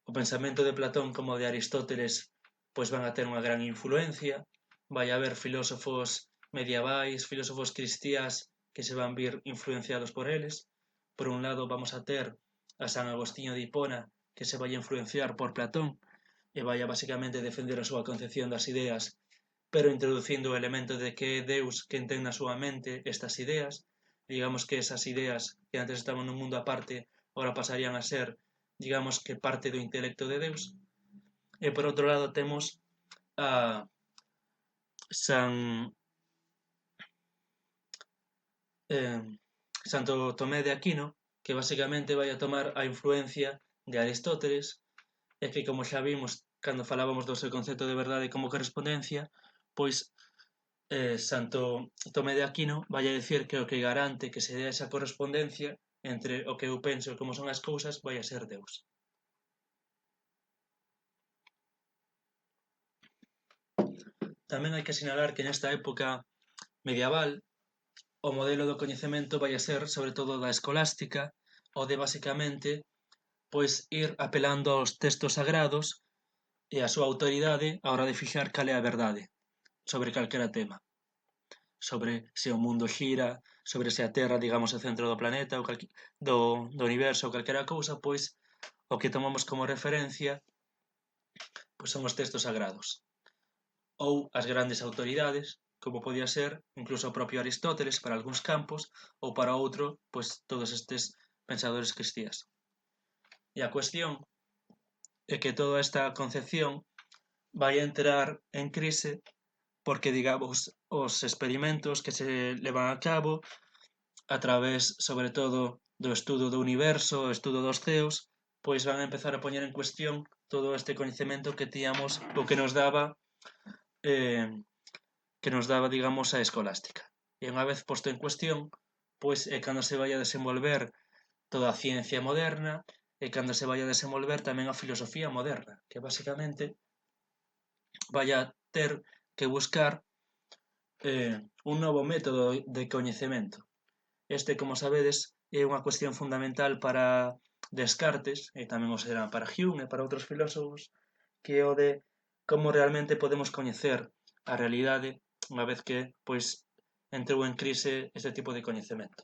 o pensamento de Platón como o de Aristóteles pois van a ter unha gran influencia. Vai haber filósofos medievais, filósofos cristiás que se van vir influenciados por eles. Por un lado vamos a ter a San Agostinho de Hipona, que se vai influenciar por Platón e vai a basicamente defender a súa concepción das ideas, pero introducindo o elemento de que é Deus quen ten na súa mente estas ideas. Digamos que esas ideas que antes estaban nun mundo aparte, agora pasarían a ser, digamos que parte do intelecto de Deus. E por outro lado temos a Santo Tomé de Aquino, que basicamente vai a tomar a influencia de Aristóteles, e que, como xa vimos cando falábamos do seu concepto de verdade como correspondencia, pois Santo Tomé de Aquino vai a dicir que o que garante que se dé esa correspondencia entre o que eu penso e como son as cousas vai a ser Deus. Tamén hai que sinalar que nesta época medieval o modelo do coñecemento vai a ser sobre todo da escolástica, o de basicamente pois ir apelando aos textos sagrados e a súa autoridade á hora de fixar cal é a verdade sobre calquera tema, sobre se o mundo xira, sobre se a Terra, digamos, é o centro do planeta ou do universo ou calquera cousa, pois o que tomamos como referencia pois son os textos sagrados ou as grandes autoridades, como podía ser incluso o propio Aristóteles para algúns campos ou para outro, pois todos estes pensadores cristiás. E a cuestión é que toda esta concepción vai entrar en crise porque, digamos, os experimentos que se levan a cabo a través, sobre todo, do estudo do universo, o estudo dos ceos, pois van a empezar a poñer en cuestión todo este coñecemento que tíamos o que nos daba, digamos, a escolástica. E unha vez posto en cuestión, pois é cando se vai a desenvolver toda a ciencia moderna e cando se vai a desenvolver tamén a filosofía moderna, que basicamente vai a ter que buscar un novo método de coñecemento. Este, como sabedes, é unha cuestión fundamental para Descartes, e tamén o será para Hume e para outros filósofos, que é o de como realmente podemos coñecer a realidade unha vez que pois entrou en crise este tipo de coñecemento.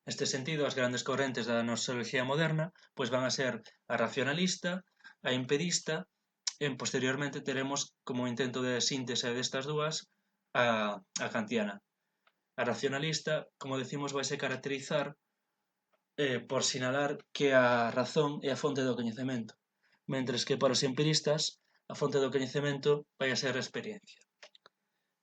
Neste sentido, as grandes correntes da gnoseoloxía moderna pois van a ser a racionalista, a empirista, e posteriormente teremos como intento de síntese destas dúas a kantiana. A racionalista, como decimos, vaise caracterizar por sinalar que a razón é a fonte do coñecemento, mentres que para os empiristas a fonte do coñecemento vai a ser a experiencia.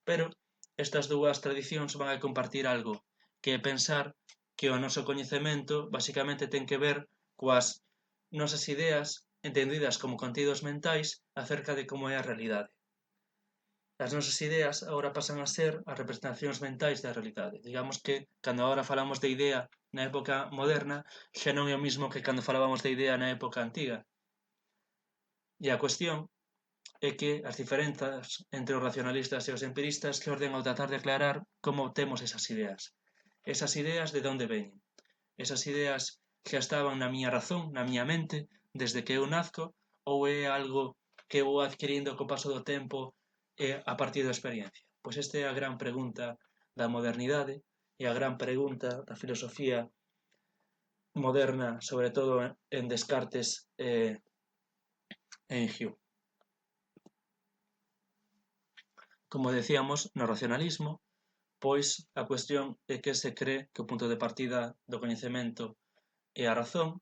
Pero estas dúas tradicións van a compartir algo, que é pensar que o noso coñecemento basicamente ten que ver coas nosas ideas entendidas como contidos mentais acerca de como é a realidade. As nosas ideas agora pasan a ser as representacións mentais da realidade. Digamos que, cando agora falamos de idea na época moderna, xa non é o mismo que cando falábamos de idea na época antiga. E a cuestión é que as diferenzas entre os racionalistas e os empiristas que orden ao tratar de aclarar como temos esas ideas. Esas ideas de onde veñen. Esas ideas xa estaban na miña razón, na miña mente, desde que eu nazco, ou é algo que eu vou adquirindo co paso do tempo a partir da experiencia? Pois esta é a gran pregunta da modernidade e a gran pregunta da filosofía moderna, sobre todo en Descartes e en Hume. Como decíamos, no racionalismo, pois a cuestión é que se cree que o punto de partida do coñecemento é a razón,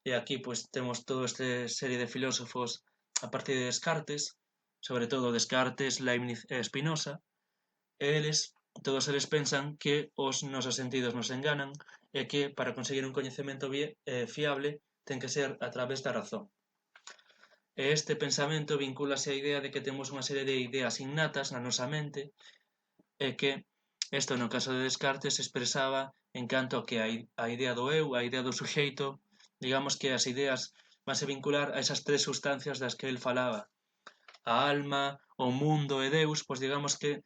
e aquí pois temos toda esta serie de filósofos a partir de Descartes, sobre todo Descartes, Leibniz e Spinoza, e todos eles pensan que os nosos sentidos nos enganan e que para conseguir un coñecemento fiable ten que ser a través da razón. E este pensamento vincúlase á idea de que temos unha serie de ideas innatas na nosa mente e que isto no caso de Descartes se expresaba en canto a que a idea do eu, a idea do suxeito, digamos que as ideas vanse vincular a esas tres sustancias das que el falaba. A alma, o mundo e Deus, pois digamos que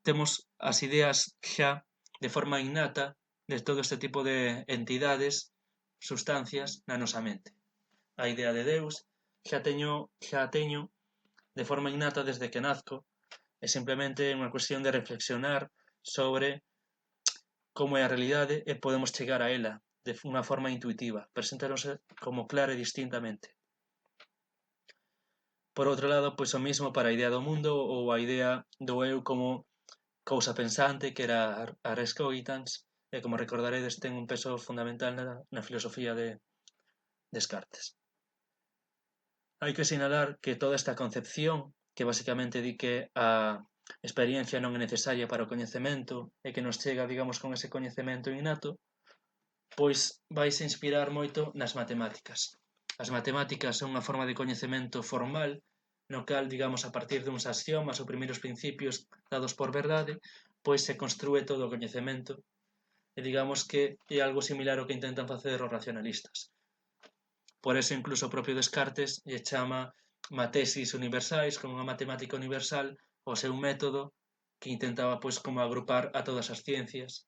temos as ideas xa de forma innata de todo este tipo de entidades, sustancias na nosa mente. A idea de Deus xa teño de forma innata desde que nazco, é simplemente unha cuestión de reflexionar sobre como é a realidade e podemos chegar a ela de unha forma intuitiva, presentarnos como clara e distintamente. Por outro lado, pois o mismo para a idea do mundo ou a idea do eu como cousa pensante, que era a res cogitans, e como recordaredes ten un peso fundamental na filosofía de Descartes. Hai que sinalar que toda esta concepción, que basicamente di que a experiencia non é necesaria para o coñecemento e que nos chega, digamos, con ese coñecemento innato, pois vais inspirar moito nas matemáticas. As matemáticas son unha forma de coñecemento formal no cal, digamos, a partir duns axiomas ou primeiros principios dados por verdade, pois se construe todo o coñecemento e digamos que é algo similar ao que intentan facer os racionalistas. Por eso incluso o propio Descartes lle chama matesis universais, como unha matemática universal, o seu método que intentaba pois como agrupar a todas as ciencias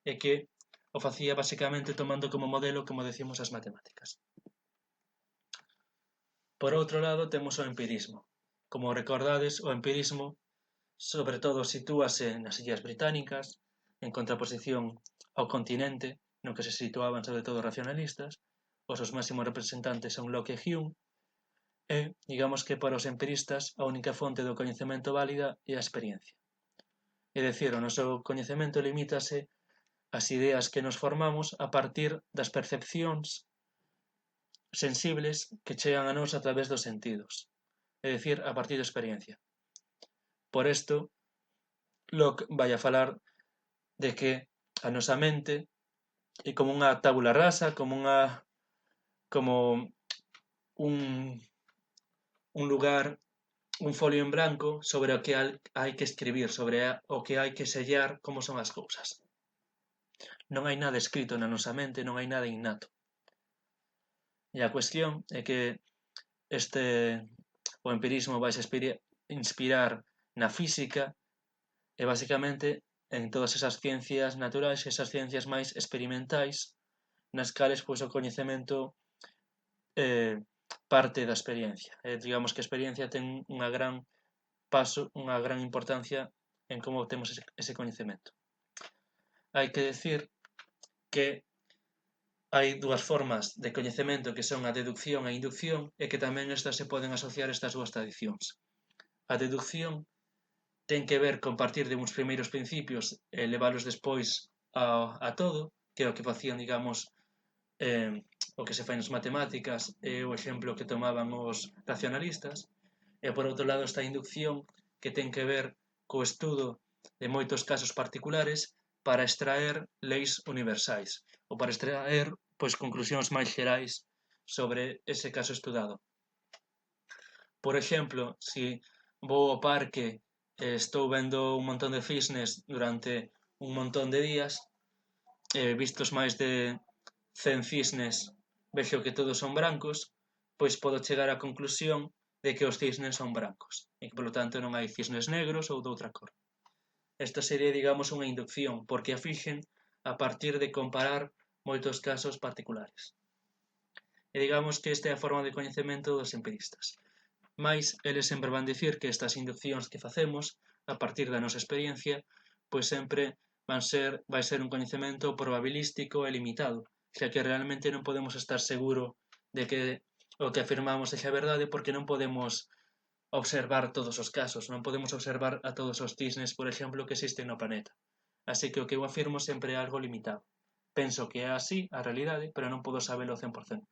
e que o facía basicamente tomando como modelo, como decimos, as matemáticas. Por outro lado, temos o empirismo. Como recordades, o empirismo sobre todo sitúase nas Illas Británicas, en contraposición ao continente, no que se situaban sobre todo racionalistas, os seus máximos representantes son Locke e Hume, e, digamos que para os empiristas, a única fonte do coñecemento válida é a experiencia. É dicir, o noso coñecemento limítase ás ideas que nos formamos a partir das percepcións sensibles que chegan a nós a través dos sentidos, é dicir, a partir da experiencia. Por isto, Locke vai a falar de que a nosa mente é como unha tábula rasa, como un lugar, un folio en branco sobre o que hai que escribir, sobre o que hai que sellar como son as cousas. Non hai nada escrito na nosa mente, non hai nada innato. E a cuestión é que o empirismo vai inspirar na física e basicamente en todas esas ciencias naturais, esas ciencias máis experimentais, nas cales pois o coñecemento parte da experiencia. Digamos que a experiencia ten unha gran importancia en como temos ese coñecemento. Hai que decir que hai dúas formas de coñecemento que son a deducción e a inducción e que tamén estas se poden asociar estas dúas tradicións. A deducción ten que ver con partir de uns primeiros principios e leválos despois a todo, que é o que facían, digamos, o que se fai nas matemáticas e o exemplo que tomaban os racionalistas. E por outro lado está a inducción, que ten que ver co estudo de moitos casos particulares para extraer leis universais ou para extraer pois conclusións máis xerais sobre ese caso estudado. Por exemplo, se vou ao parque e estou vendo un montón de cisnes durante un montón de días, vistos máis de 100 cisnes, vexo que todos son brancos, pois podo chegar á conclusión de que os cisnes son brancos e que, polo tanto, non hai cisnes negros ou doutra cor. Esta sería, digamos, unha inducción, porque a fixen a partir de comparar moitos casos particulares. E digamos que esta é a forma de coñecemento dos empiristas. Mais, eles sempre van dicir que estas induccións que facemos, a partir da nosa experiencia, pois sempre vai ser un coñecemento probabilístico e limitado, xa que realmente non podemos estar seguro de que o que afirmamos é a verdade porque non podemos observar todos os casos, non podemos observar a todos os cisnes, por exemplo, que existen no planeta. Así que o que eu afirmo sempre é algo limitado. Penso que é así a realidade, pero non podo sabelo 100%.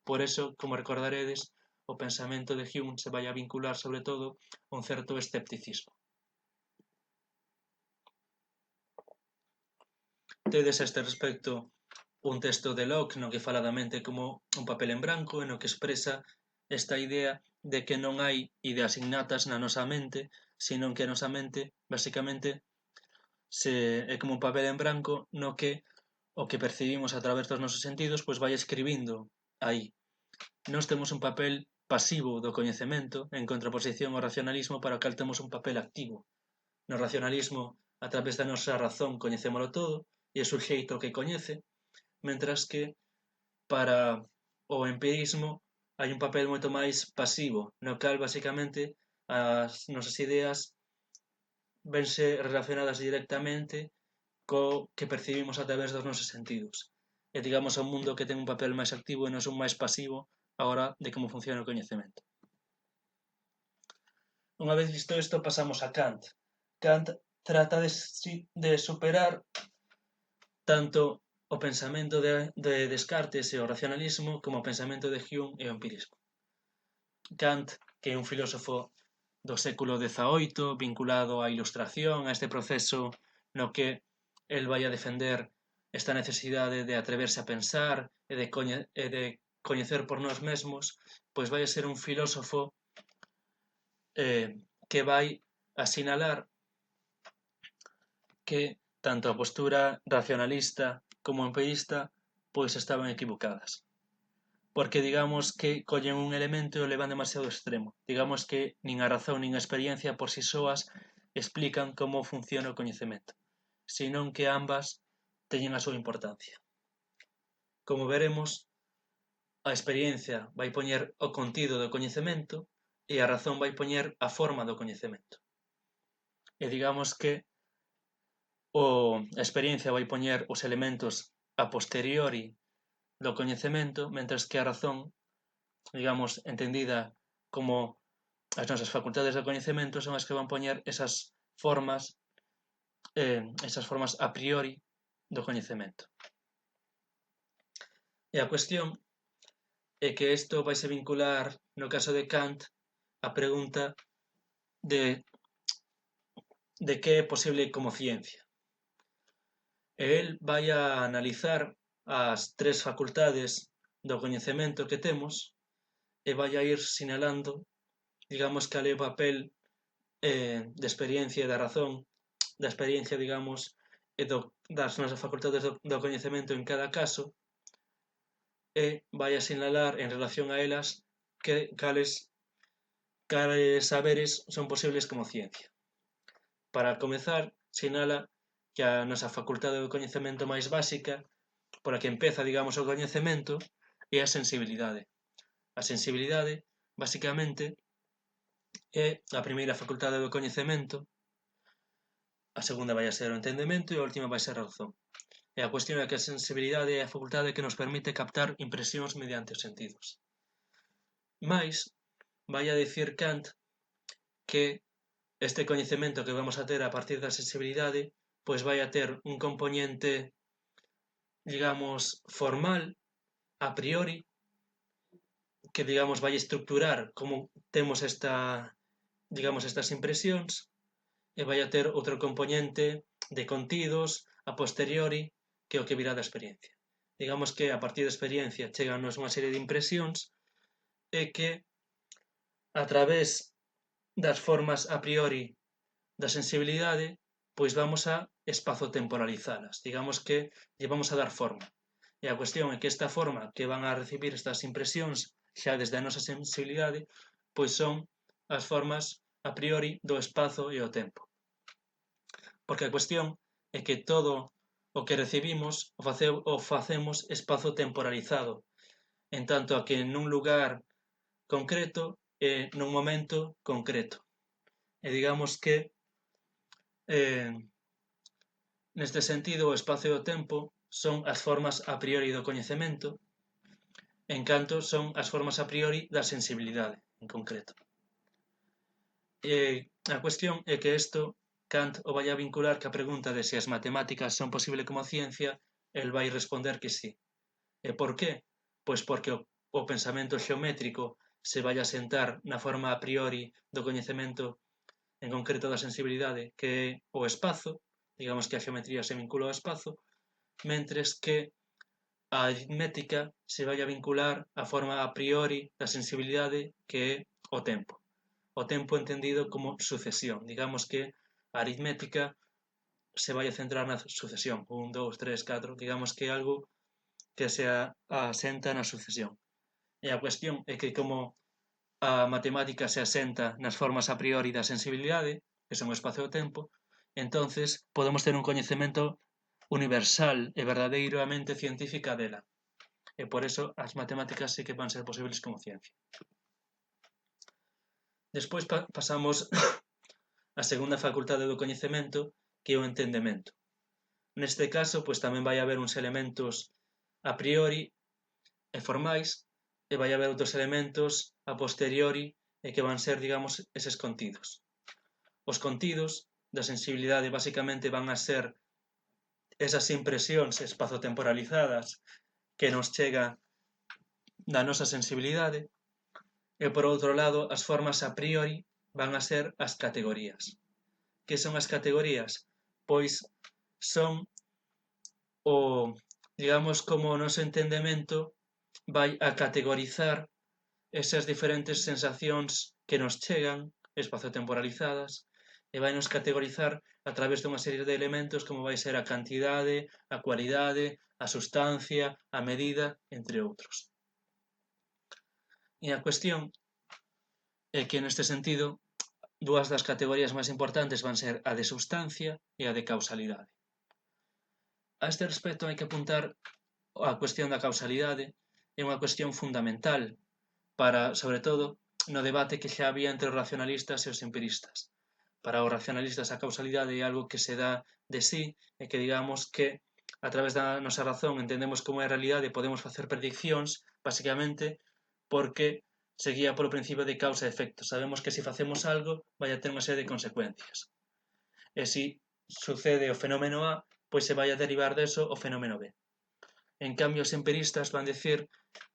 Por eso, como recordaredes, o pensamento de Hume se vai a vincular sobre todo un certo escepticismo. Tedes a este respecto un texto de Locke no que fala da mente como un papel en branco e no que expresa esta idea de que non hai ideas innatas na nosa mente, sino que a nosa mente, basicamente, é como un papel en branco no que o que percibimos a través dos nosos sentidos pois vai escribindo aí. Nós temos un papel pasivo do coñecemento en contraposición ao racionalismo para o cal temos un papel activo. No racionalismo, a través da nosa razón coñecémolo todo e é suxeito o que coñece, mentras que para o empirismo hai un papel moito máis pasivo, no cal basicamente as nosas ideas vense relacionadas directamente co que percibimos a través dos nosos sentidos. E digamos a un mundo que ten un papel máis activo e non un máis pasivo a hora de como funciona o coñecemento. Unha vez visto isto, pasamos a Kant. Kant trata de superar tanto o pensamento de Descartes e o racionalismo como o pensamento de Hume e o empirismo. Kant, que é un filósofo do século XVIII, vinculado á Ilustración, a este proceso no que el vai a defender esta necesidade de atreverse a pensar e de coñecer por nós mesmos, pois vai a ser un filósofo que vai a sinalar que tanto a postura racionalista como empirista pois estaban equivocadas. Porque digamos que collen un elemento e o levan demasiado extremo. Digamos que nin a razón nin a experiencia por si soas explican como funciona o coñecemento, senón que ambas teñen a súa importancia. Como veremos, a experiencia vai poñer o contido do coñecemento e a razón vai poñer a forma do coñecemento. E digamos que a experiencia vai poñer os elementos a posteriori do coñecemento, mentres que a razón, digamos, entendida como as nosas facultades do coñecemento, son as que van poñer esas formas a priori do coñecemento. E a cuestión é que isto vai se vincular, no caso de Kant, a pregunta de que é posible como ciencia. E el vai a analizar as tres facultades do coñecemento que temos e vai a ir sinalando, digamos, cal é o papel de experiencia e da razón, da experiencia, digamos, e das nosas facultades do coñecemento en cada caso, e vai a sinalar en relación a elas cales saberes son posibles como ciencia. Para comezar, sinala que a nosa facultade do coñecemento máis básica, por a que empeza, digamos, o coñecemento, é a sensibilidade. A sensibilidade, basicamente, é a primeira facultade do coñecemento, a segunda vai a ser o entendemento e a última vai ser a razón. E a cuestión é que a sensibilidade é a facultade que nos permite captar impresións mediante os sentidos. Mais, vai a dicir Kant que este coñecemento que vamos a ter a partir da sensibilidade pois vai a ter un componente, digamos, formal, a priori, que, digamos, vai estructurar como temos estas impresións, e vai a ter outro componente de contidos a posteriori, que é o que virá da experiencia. Digamos que a partir da experiencia cheganos unha serie de impresións e que a través das formas a priori da sensibilidade pois vamos a espazo-temporalizalas. Digamos que lle vamos a dar forma. E a cuestión é que esta forma que van a recibir estas impresións xa desde a nosa sensibilidade pois son as formas a priori do espazo e o tempo. Porque a cuestión é que todo o que recibimos o facemos espazo temporalizado, en tanto a que nun lugar concreto e nun momento concreto. E digamos que neste sentido o espazo e o tempo son as formas a priori do coñecemento, en canto son as formas a priori da sensibilidade, en concreto. A cuestión é que isto Kant o vai a vincular que a pregunta de se as matemáticas son posible como ciencia, el vai responder que sí. E por qué? Pois porque o pensamento xeométrico se vai a sentar na forma a priori do coñecemento, en concreto da sensibilidade, que é o espazo, digamos que a xeometría se vincula ao espazo, mentres que a aritmética se vai a vincular á forma a priori da sensibilidade, que é o tempo. O tempo entendido como sucesión. Digamos que a aritmética se vai a centrar na sucesión. 1, 2, 3, 4. Digamos que é algo que se asenta na sucesión. E a cuestión é que como a matemática se asenta nas formas a priori da sensibilidade, que son o espacio e o tempo, entonces podemos ter un coñecemento universal e verdadeiramente científica dela. E por eso as matemáticas sí que van ser posibles como ciencia. Despois pasamos a segunda facultade do coñecemento, que é o entendemento. Neste caso, pois tamén vai haber uns elementos a priori e formais, e vai haber outros elementos a posteriori e que van ser, digamos, eses contidos. Os contidos da sensibilidade basicamente van a ser esas impresións espazo-temporalizadas que nos chega da nosa sensibilidade, E por outro lado, as formas a priori van a ser as categorías. Que son as categorías? Pois son digamos, como o noso entendemento vai a categorizar esas diferentes sensacións que nos chegan, espaciotemporalizadas, e vai nos categorizar a través dunha serie de elementos como vai ser a cantidade, a cualidade, a sustancia, a medida, entre outros. E a cuestión é que neste sentido dúas das categorías máis importantes van ser a de substancia e a de causalidade. A este respecto hai que apuntar a cuestión da causalidade, é unha cuestión fundamental para, sobre todo, no debate que xa había entre os racionalistas e os empiristas. Para os racionalistas a causalidade é algo que se dá de sí e que digamos que a través da nosa razón entendemos como é a realidade e podemos facer prediccións, basicamente porque se guía polo principio de causa e efecto. Sabemos que se facemos algo vai a ter unha serie de consecuencias. E se sucede o fenómeno A, pois se vai a derivar deso o fenómeno B. En cambio, os empiristas van decir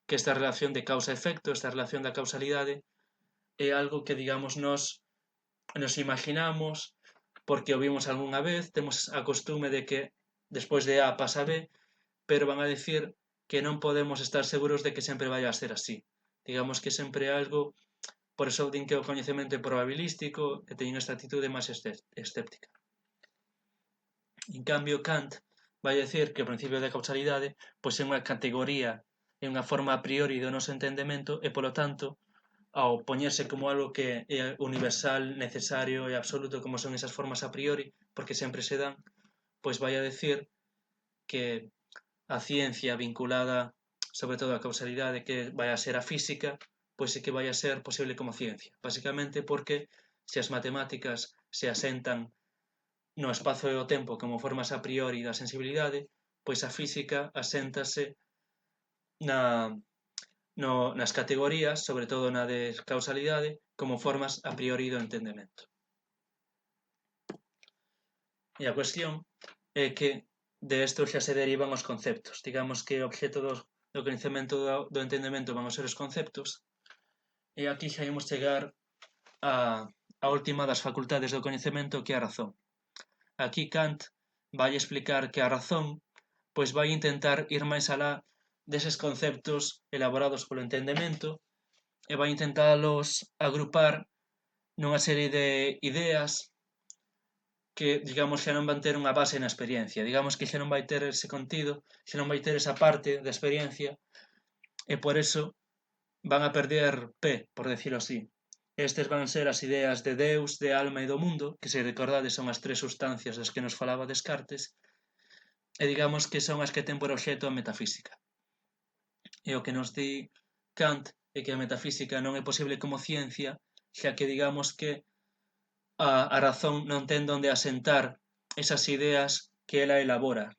que esta relación de causa-efecto, esta relación da causalidade, é algo que, digamos, nos imaginamos porque o vimos algunha vez, temos a costume de que despois de A pasa B, pero van a decir que non podemos estar seguros de que sempre vai a ser así. Digamos que sempre é algo, por eso din que o coñecemento é probabilístico e teñen esta actitude máis escéptica. En cambio, Kant vai decir que o principio de causalidade pois é unha categoría, é unha forma a priori do noso entendemento e, polo tanto, ao poñerse como algo que é universal, necesario e absoluto como son esas formas a priori, porque sempre se dan, pois vai a decir que a ciencia vinculada sobre todo a causalidade que vai a ser a física, pois sí que vai a ser posible como ciencia. Basicamente porque se as matemáticas se asentan no espazo e o tempo como formas a priori da sensibilidade, pois a física aséntase nas categorías, sobre todo na de causalidade, como formas a priori do entendemento. E a cuestión é que de isto xa se derivan os conceptos. Digamos que o obxeto do coñecemento do entendemento van a ser os conceptos, e aquí xa imos chegar a última das facultades do coñecemento, que é a razón. Aquí Kant vai explicar que a razón pois vai intentar ir máis alá deses conceptos elaborados polo entendemento e vai intentalos agrupar nunha serie de ideas que, digamos, xa non van ter unha base na experiencia. Digamos que xa non vai ter ese contido, xa non vai ter esa parte da experiencia e por eso van a perder pé, por decirlo así. Estes van ser as ideas de Deus, de alma e do mundo, que se recordades son as tres sustancias das que nos falaba Descartes, e digamos que son as que ten por obxeto a metafísica. E o que nos di Kant é que a metafísica non é posible como ciencia, xa que digamos que a razón non ten donde asentar esas ideas que ela elabora.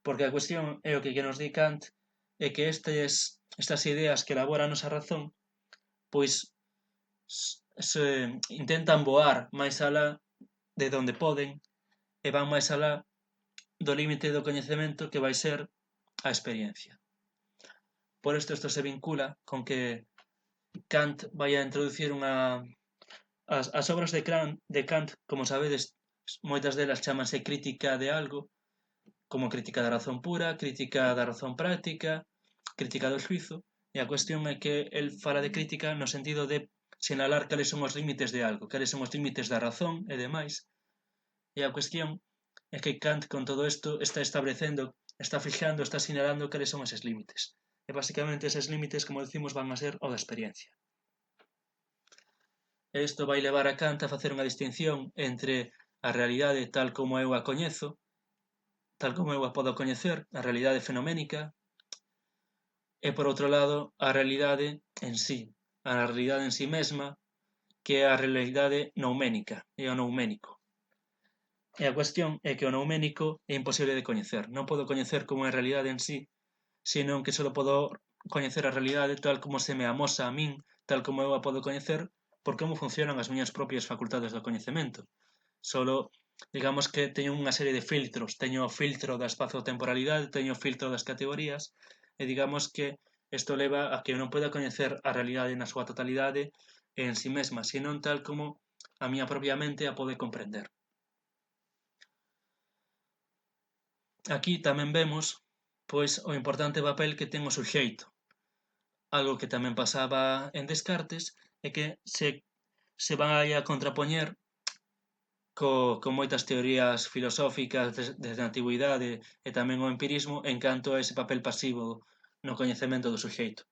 Porque a cuestión é o que nos di Kant é que estas ideas que elabora a nosa razón pois se intentan voar máis alá de donde poden e van máis alá do límite do coñecemento que vai ser a experiencia. Por isto se vincula con que Kant vai a introducir as obras de Kant, como sabedes, moitas delas chámanse crítica de algo, como crítica da razón pura, crítica da razón práctica, crítica do xuizo, e a cuestión é que el fala de crítica no sentido de sinalar cales son os límites de algo, cales son os límites da razón e demais. E a cuestión é que Kant con todo isto está establecendo, está fixando, está sinalando cales son eses límites. E basicamente eses límites, como decimos, van a ser o da experiencia. E isto vai levar a Kant a facer unha distinción entre a realidade tal como eu a coñezo, tal como eu a podo coñecer, a realidade fenoménica, e por outro lado a realidade en sí, a realidade en sí mesma, que é a realidade nouménica, é o nouménico. E a cuestión é que o nouménico é imposible de coñecer. Non podo coñecer como é a realidade en sí, senón que só podo coñecer a realidade tal como se me amosa a min, tal como eu a podo coñecer, por como funcionan as miñas propias facultades do coñecemento. Solo, digamos que teño unha serie de filtros. Teño o filtro da espacio-temporalidade, teño o filtro das categorías, e digamos que Isto leva a que eu non poida coñecer a realidade na súa totalidade en si mesma, senón tal como a miña propia mente a pode comprender. Aquí tamén vemos pois o importante papel que ten o suxeito, algo que tamén pasaba en Descartes e que se vai a contrapoñer con moitas teorías filosóficas desde a antigüidade e tamén o empirismo en canto a ese papel pasivo no coñecemento do suxeito.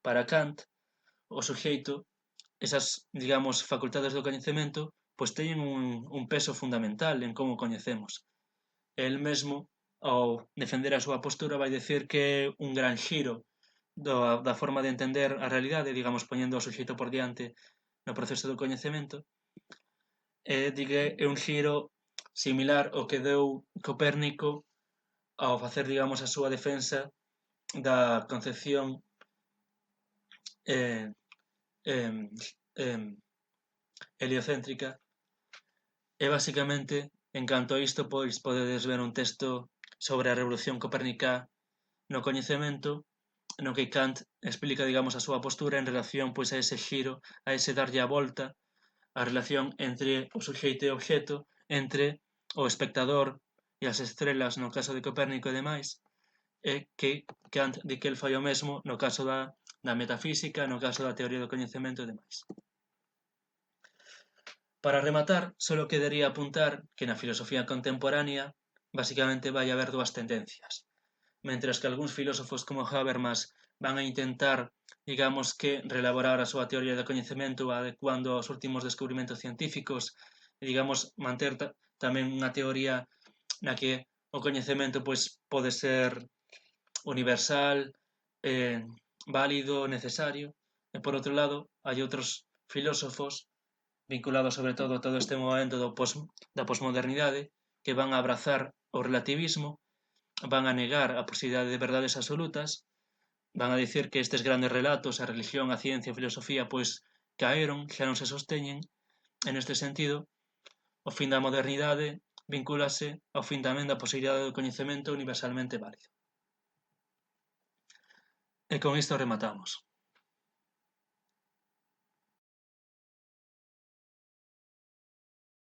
Para Kant, o suxeito, esas, digamos, facultades do coñecemento, pois teñen un peso fundamental en como coñecemos. El mesmo, ao defender a súa postura, vai decir que é un gran xiro da forma de entender a realidade, digamos, poñendo o suxeito por diante no proceso do coñecemento, di que é un xiro similar ao que deu Copérnico ao facer, digamos, a súa defensa da concepción eh, eh, eh, heliocéntrica. E basicamente, en canto a isto, pois podedes ver un texto sobre a revolución copernicá no coñecemento, no que Kant explica, digamos, a súa postura en relación pois a ese xiro, a ese darlle a volta, a relación entre o suxeito e o obxeto, entre o espectador e as estrelas no caso de Copérnico e demais, e que Kant di que el fai o mesmo no caso da metafísica, no caso da teoría do coñecemento e demais. Para rematar, solo quedaría apuntar que na filosofía contemporánea basicamente vai haber dúas tendencias. Mentras que algúns filósofos como Habermas van a intentar, digamos que, reelaborar a súa teoría do coñecemento adecuando aos últimos descubrimentos científicos e, digamos, manter tamén unha teoría na que o coñecemento pois pode ser universal, válido, necesario. E por outro lado, hai outros filósofos vinculados sobre todo a todo este momento da posmodernidade que van a abrazar o relativismo, van a negar a posibilidade de verdades absolutas, van a dicir que estes grandes relatos, a religión, a ciencia, a filosofía, pois caeron, xa non se sosteñen, e neste sentido, o fin da modernidade vincúlase ao fin tamén da posibilidade do coñecemento universalmente válido. E con isto rematamos.